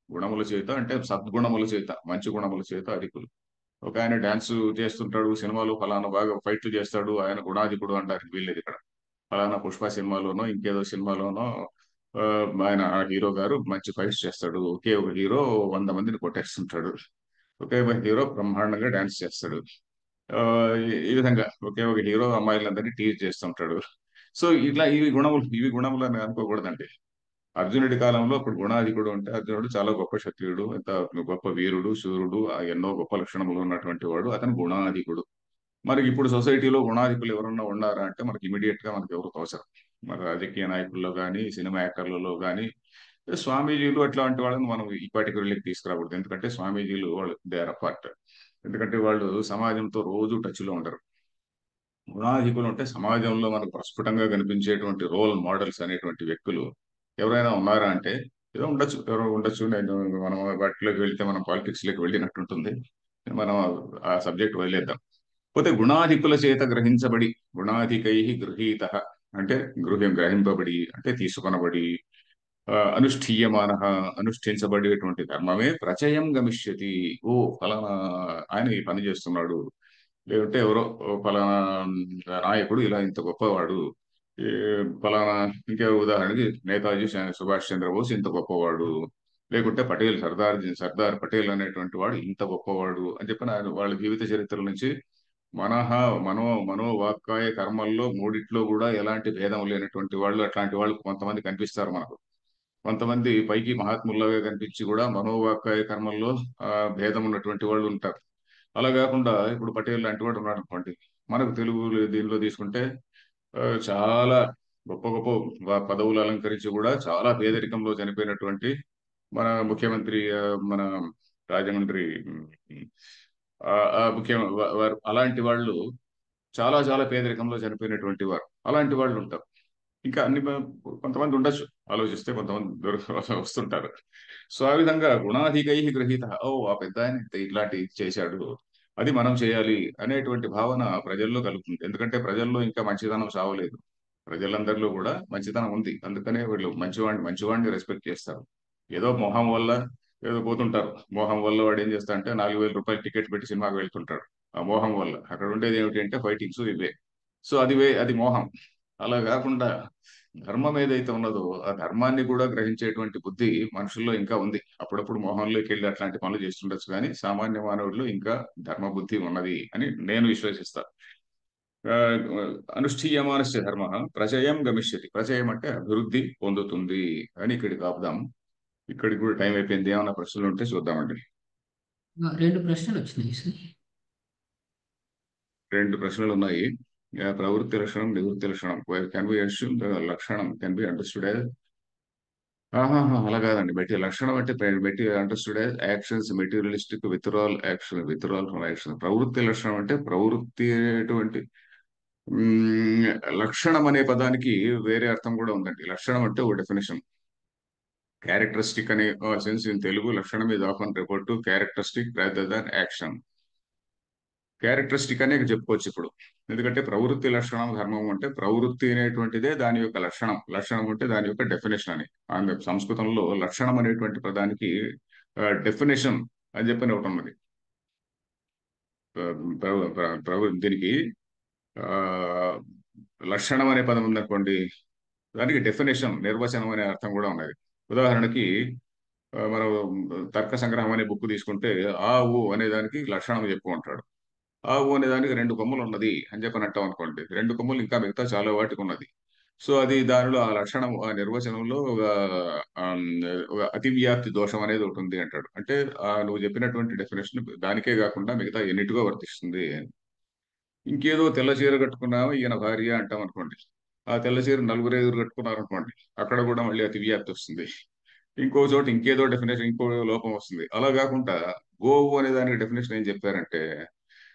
గుణముల చేత అంటే సద్గుణముల చేత, మంచి గుణముల చేత అధికులు. ఒక ఆయన డాన్స్ చేస్తుంటాడు సినిమాలో, ఫలానా బాగా ఫైట్లు చేస్తాడు, ఆయన గుణాధికుడు అంటారు. వీల్లేదు ఇక్కడ. ఫలానా పుష్ప సినిమాలోనో ఇంకేదో సినిమాలోనో ఆ, ఆయన ఆ హీరో గారు మంచి ఫైట్స్ చేస్తాడు. ఒకే ఒక హీరో 100 మందిని కొట్టేస్తుంటాడు. ఒకే ఒక హీరో బ్రహ్మాండంగా డాన్స్ చేస్తాడు. ఆ, ఈ విధంగా ఒకే ఒక హీరో అమ్మాయిలందరినీ టీజ్ చేస్తుంటాడు. సో ఇట్లా ఇవి గుణములు అని అనుకోకూడదండి. అర్జునుడి కాలంలో అప్పుడు గుణాధికుడు అంటే అర్జునుడు చాలా గొప్ప క్షత్రియుడు, ఎంత గొప్ప వీరుడు, శూరుడు, ఎన్నో గొప్ప లక్షణములు ఉన్నటువంటి వాడు, అతను గుణాధికుడు. మరి ఇప్పుడు సొసైటీలో గుణాధికులు ఎవరన్నా ఉన్నారా అంటే మనకి ఇమీడియట్ గా మనకి ఎవరు అవసరం. మన రాజకీయ నాయకుల్లో కానీ, సినిమా యాక్టర్లలో కానీ, స్వామీజీలు అట్లాంటి వాళ్ళని మనం ఈ పర్టికులర్లీ తీసుకురాకూడదు. ఎందుకంటే స్వామీజీలు వాళ్ళు దే ఆర్ అపార్ట్. ఎందుకంటే వాళ్ళు సమాజంతో రోజు టచ్ లో ఉండరు. గుణాధికులు అంటే సమాజంలో మనకు ప్రస్ఫుటంగా కనిపించేటువంటి రోల్ మోడల్స్ అనేటువంటి వ్యక్తులు ఎవరైనా ఉన్నారా అంటే ఏదో ఉండొచ్చు, ఎవరో ఉండొచ్చు. నేను మనం వాటిలోకి వెళ్తే మనం పాలిటిక్స్ లోకి వెళ్ళినట్టు ఉంటుంది. మనం ఆ సబ్జెక్ట్ వదిలేద్దాం. పోతే గుణాధికుల చేత గ్రహించబడి, గుణాధికై గృహీత అంటే గ్రహింపబడి అంటే తీసుకొనబడి, అనుష్ఠీయమాన అనుష్ఠించబడేటువంటి ధర్మమే ప్రచయం గమిష్యతి. ఓ ఫలానా ఆయన ఈ పని చేస్తున్నాడు, లేదంటే ఎవరో ఓ ఫలానా నాయకుడు ఇలా ఇంత గొప్పవాడు, ఈ ఫలానా, ఇంకే ఉదాహరణకి నేతాజీ సుభాష్ చంద్రబోస్ ఇంత గొప్పవాడు, లేకుంటే సర్దార్ పటేల్ అనేటువంటి వాడు ఇంత గొప్పవాడు అని చెప్పిన వాళ్ళ జీవిత చరిత్ర నుంచి మనహ మనోవాక్కాయ కర్మల్లో మూడిట్లో కూడా ఎలాంటి భేదం లేనటువంటి వాళ్ళు, అట్లాంటి వాళ్ళు కొంతమంది కనిపిస్తారు మనకు. కొంతమంది పైకి మహాత్ముల్లాగా కనిపించి కూడా మనోవాక్కాయ కర్మల్లో భేదం ఉన్నటువంటి వాళ్ళు ఉంటారు. అలా కాకుండా ఇప్పుడు పటేల్ లాంటి వాడు ఉన్నాడు అనుకోండి. మనకు తెలుగు దీనిలో తీసుకుంటే చాలా గొప్ప గొప్ప పదవులు అలంకరించి కూడా చాలా పేదరికంలో చనిపోయినటువంటి మన ముఖ్యమంత్రి, మన రాజమండ్రి, వారు అలాంటి వాళ్ళు చాలా చాలా పేదరికంలో చనిపోయినటువంటి వారు, అలాంటి వాళ్ళు ఉంటారు. ఇంకా కొంతమంది ఉండొచ్చు, ఆలోచిస్తే కొంతమంది వస్తుంటారు. సో ఆ విధంగా గుణాధికై గృహీత. ఓ ఆ పెద్ద ఆయన ఇట్లాంటి చేశాడు, అది మనం చేయాలి అనేటువంటి భావన ప్రజల్లో కలుగుతుంది. ఎందుకంటే ప్రజల్లో ఇంకా మంచితనం సావలేదు. ప్రజలందరిలో కూడా మంచితనం ఉంది. అందుకనే వీళ్ళు మంచివాడిని రెస్పెక్ట్ చేస్తారు. ఏదో మొహం వల్ల ఏదో పోతుంటారు. మోహం వల్ల వాడు ఏం చేస్తా అంటే 4,000 రూపాయలు టికెట్ పెట్టి సినిమాకి వెళ్తుంటాడు. ఆ మోహం వల్ల అక్కడ ఉండేది ఏమిటి అంటే ఫైటింగ్స్ ఇవే. సో అది మోహం. అలా కాకుండా ధర్మం ఏదైతే ఉన్నదో ఆ ధర్మాన్ని కూడా గ్రహించేటువంటి బుద్ధి మనుషుల్లో ఇంకా ఉంది. అప్పుడప్పుడు మోహంలోకి వెళ్ళి అట్లాంటి పనులు చేస్తుండొచ్చు, కానీ సామాన్య మానవుల్లో ఇంకా ధర్మ బుద్ధి ఉన్నది అని నేను విశ్వసిస్తా. ఆ, అనుష్ఠీయమానస్య ధర్మ ప్రచయం గమిష్యతి. ప్రచయం అంటే అభివృద్ధి పొందుతుంది అని ఇక్కడికి ఆపుదాం. ఇక్కడికి కూడా టైం అయిపోయింది. ఏమైనా ప్రశ్నలు ఉంటే చూద్దామండి.
రెండు ప్రశ్నలు వచ్చినాయి సార్.
రెండు ప్రశ్నలు ఉన్నాయి. ప్రవృత్తి లక్షణం, నివృత్తి లక్షణం. కెన్ బి అస్యూమ్ లక్షణం కెన్ బి అండర్స్టూడ్ యాజ్. ఆహాహా, అలా కాదండి. బట్టి లక్షణం అంటే బట్టి understood as actions materialistic withdrawal action, withdrawal from action. ప్రవృత్తి లక్షణం అంటే ప్రవృత్తి అనేటువంటి మ్, లక్షణం అనే పదానికి వేరే అర్థం కూడా ఉందండి. లక్షణం అంటే ఒక డెఫినేషన్. క్యారెక్టరిస్టిక్ అనే సెన్స్ ఇన్ తెలుగు లక్షణం is often referred to characteristic rather than action. Characteristic అనే చెప్పుకోవచ్చు ఇప్పుడు. ఎందుకంటే ప్రవృత్తి లక్షణం ధర్మం అంటే ప్రవృత్తి అనేటువంటిదే దాని యొక్క లక్షణం, లక్షణం అంటే దాని యొక్క డెఫినేషన్ అని. ఆంగ్ల సంస్కృతంలో లక్షణం అనేటువంటి పదానికి డెఫినేషన్ అని చెప్పని ఒకటి ఉన్నది. దీనికి ఆ, లక్షణం అనే పదం ఉందనుకోండి, దానికి డెఫినేషన్, నిర్వచనం అనే అర్థం కూడా ఉన్నది. ఉదాహరణకి మనం తర్క సంగ్రహం అనే బుక్ తీసుకుంటే ఆ ఊ అనే దానికి లక్షణం చెప్పుకుంటాడు. ఆవు అనే దానికి రెండు కొమ్ములు ఉన్నది అని చెప్పని అంటాం అనుకోండి. రెండు కొమ్ములు ఇంకా మిగతా చాలా వాటికి ఉన్నది. సో అది దానిలో ఆ లక్షణం ఆ నిర్వచనంలో ఆమ్, ఒక అతివ్యాప్తి దోషం అనేది ఒకటి ఉంది అంటాడు. అంటే నువ్వు చెప్పినటువంటి డెఫినేషన్ దానికే కాకుండా మిగతా ఎన్నిటికో వర్తిస్తుంది. ఇంకేదో తెల్ల చీర కట్టుకున్నాము ఈయన భార్య అంటాం అనుకోండి. ఆ తెల్ల చీర నలుగురు ఐదుగురు కట్టుకున్నారు అనుకోండి, అక్కడ కూడా మళ్ళీ అతివ్యాప్తి వస్తుంది. ఇంకో చోట ఇంకేదో డెఫినేషన్ ఇంకో లోపం వస్తుంది. అలా కాకుండా గోవు అనే దానికి డెఫినేషన్ ఏం చెప్పారంటే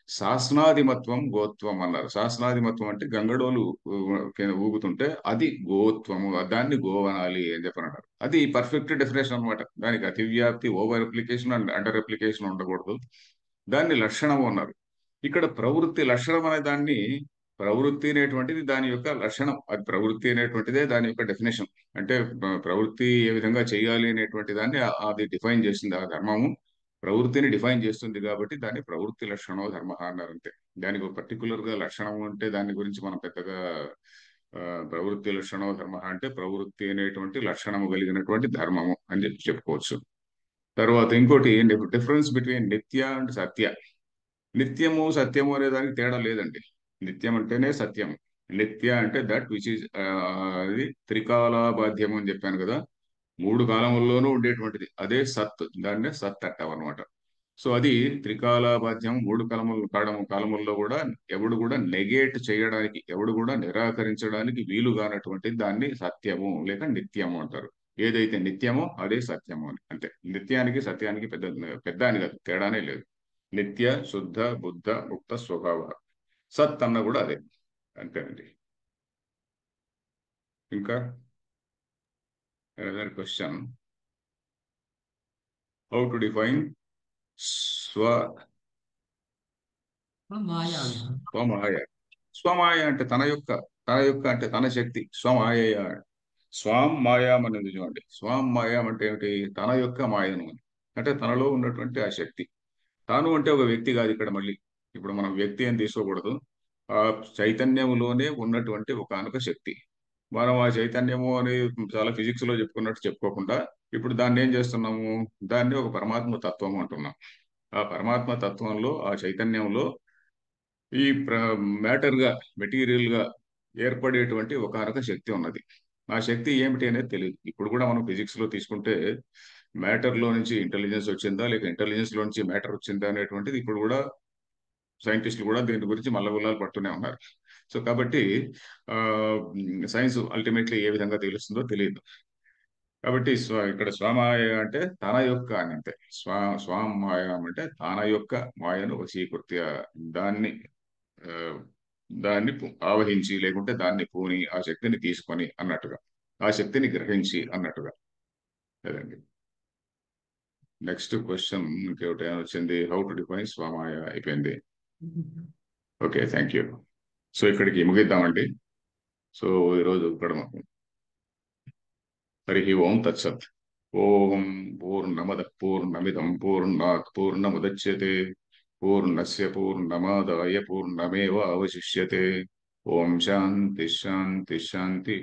శాసనాధిమత్వం గోత్వం అన్నారు. శాసనాధిమత్వం అంటే గంగడోలు ఊగుతుంటే అది గోత్వము, దాన్ని గోవనాలి అని చెప్పన్నారు. అది పర్ఫెక్ట్ డెఫినేషన్ అన్నమాట. దానికి అతివ్యాప్తి, over application and under application ఉండకూడదు. దాన్ని లక్షణము అన్నారు. ఇక్కడ ప్రవృత్తి లక్షణం అనే దాన్ని, ప్రవృత్తి అనేటువంటిది దాని యొక్క లక్షణం, అది ప్రవృత్తి అనేటువంటిదే దాని యొక్క డెఫినేషన్. అంటే ప్రవృత్తి ఏ విధంగా చేయాలి అనేటువంటి దాన్ని అది డిఫైన్ చేస్తుంది. ఆ ధర్మము ప్రవృత్తిని డిఫైన్ చేస్తుంది కాబట్టి దాన్ని ప్రవృత్తి లక్షణో ధర్మ అన్నారు అంతే. దానికి ఒక పర్టికులర్ గా లక్షణం అంటే దాని గురించి మనం పెద్దగా ఆ, ప్రవృత్తి లక్షణో ధర్మ అంటే ప్రవృత్తి అనేటువంటి లక్షణము కలిగినటువంటి ధర్మము అని చెప్పి చెప్పుకోవచ్చు. తర్వాత ఇంకోటి డిఫరెన్స్ బిట్వీన్ నిత్య అండ్ సత్య. నిత్యము సత్యము అనే దానికి తేడా లేదండి. నిత్యం అంటేనే సత్యం. నిత్య అంటే దట్ విచ్ ఇస్ అది త్రికాలాబాధ్యము అని చెప్పాను కదా. మూడు కాలముల్లోనూ ఉండేటువంటిది అదే సత్, దాన్నే సత్ అంటాం అనమాట. సో అది త్రికాలాబాధ్యం, మూడు కాలముల్లో కూడా ఎవడు కూడా నెగేట్ చేయడానికి, ఎవడు కూడా నిరాకరించడానికి వీలు కానటువంటి దాన్ని సత్యము లేక నిత్యము అంటారు. ఏదైతే నిత్యమో అదే సత్యము అని అంతే. నిత్యానికి సత్యానికి పెద్ద పెద్ద అని కాదు, తేడానే లేదు. నిత్య శుద్ధ బుద్ధ ముక్త స్వభావ. సత్ అన్న కూడా అదే, అంతేనండి. ఇంకా another question, how to define స్వ
మాయా అంటారు.
స్వమాయ. స్వమాయ అంటే తన యొక్క అంటే తన శక్తి. స్వమాయ, స్వాం మాయాం అనేది చూడండి. స్వాం మాయాం అంటే ఏమిటి? తన యొక్క మాయను అని. అంటే తనలో ఉన్నటువంటి ఆ శక్తి. తాను అంటే ఒక వ్యక్తి కాదు ఇక్కడ మళ్ళీ. ఇప్పుడు మనం వ్యక్తి అని తీసుకోకూడదు. ఆ చైతన్యములోనే ఉన్నటువంటి ఒకానొక శక్తి. మనం ఆ చైతన్యము అని చాలా ఫిజిక్స్ లో చెప్పుకున్నట్టు చెప్పుకోకుండా ఇప్పుడు దాన్ని ఏం చేస్తున్నాము? దాన్ని ఒక పరమాత్మ తత్వము అంటున్నాం. ఆ పరమాత్మ తత్వంలో, ఆ చైతన్యంలో ఈ మ్యాటర్ గా, మెటీరియల్ గా ఏర్పడేటువంటి ఒకానొక శక్తి ఉన్నది. ఆ శక్తి ఏమిటి అనేది తెలియదు. ఇప్పుడు కూడా మనం ఫిజిక్స్ లో తీసుకుంటే మ్యాటర్ లో నుంచి ఇంటెలిజెన్స్ వచ్చిందా లేక ఇంటెలిజెన్స్ లో నుంచి మ్యాటర్ వచ్చిందా అనేటువంటిది ఇప్పుడు కూడా సైంటిస్టులు కూడా దీని గురించి మల్లగుల్లాలు పడుతూనే ఉన్నారు. సో కాబట్టి ఆ సైన్స్ అల్టిమేట్లీ ఏ విధంగా తెలుస్తుందో తెలియదు. కాబట్టి ఇక్కడ స్వమాయ అంటే తన యొక్క అని అంతే. స్వామాయ అంటే తన యొక్క మాయను వశీకృత్య, దాన్ని ఆ, దాన్ని ఆవహించి లేకుంటే దాన్ని పూని ఆ శక్తిని తీసుకొని అన్నట్టుగా, ఆ శక్తిని గ్రహించి అన్నట్టుగా. అదండి. నెక్స్ట్ క్వశ్చన్ ఇంకేమిటి వచ్చింది? హౌ టు డిఫైన్ స్వమాయ అయిపోయింది. Okay, thank you. సో ఇక్కడికి ముగిద్దామండి. సో ఈరోజు ఇక్కడ హరి ఓం తత్సత్. ఓం పూర్ణమద పూర్ణమిదం పూర్ణాత్ పూర్ణముదచ్యతే పూర్ణస్య పూర్ణమాదాయ పూర్ణమేవ అవశిష్యతే. ఓం శాంతి శాంతి శాంతి.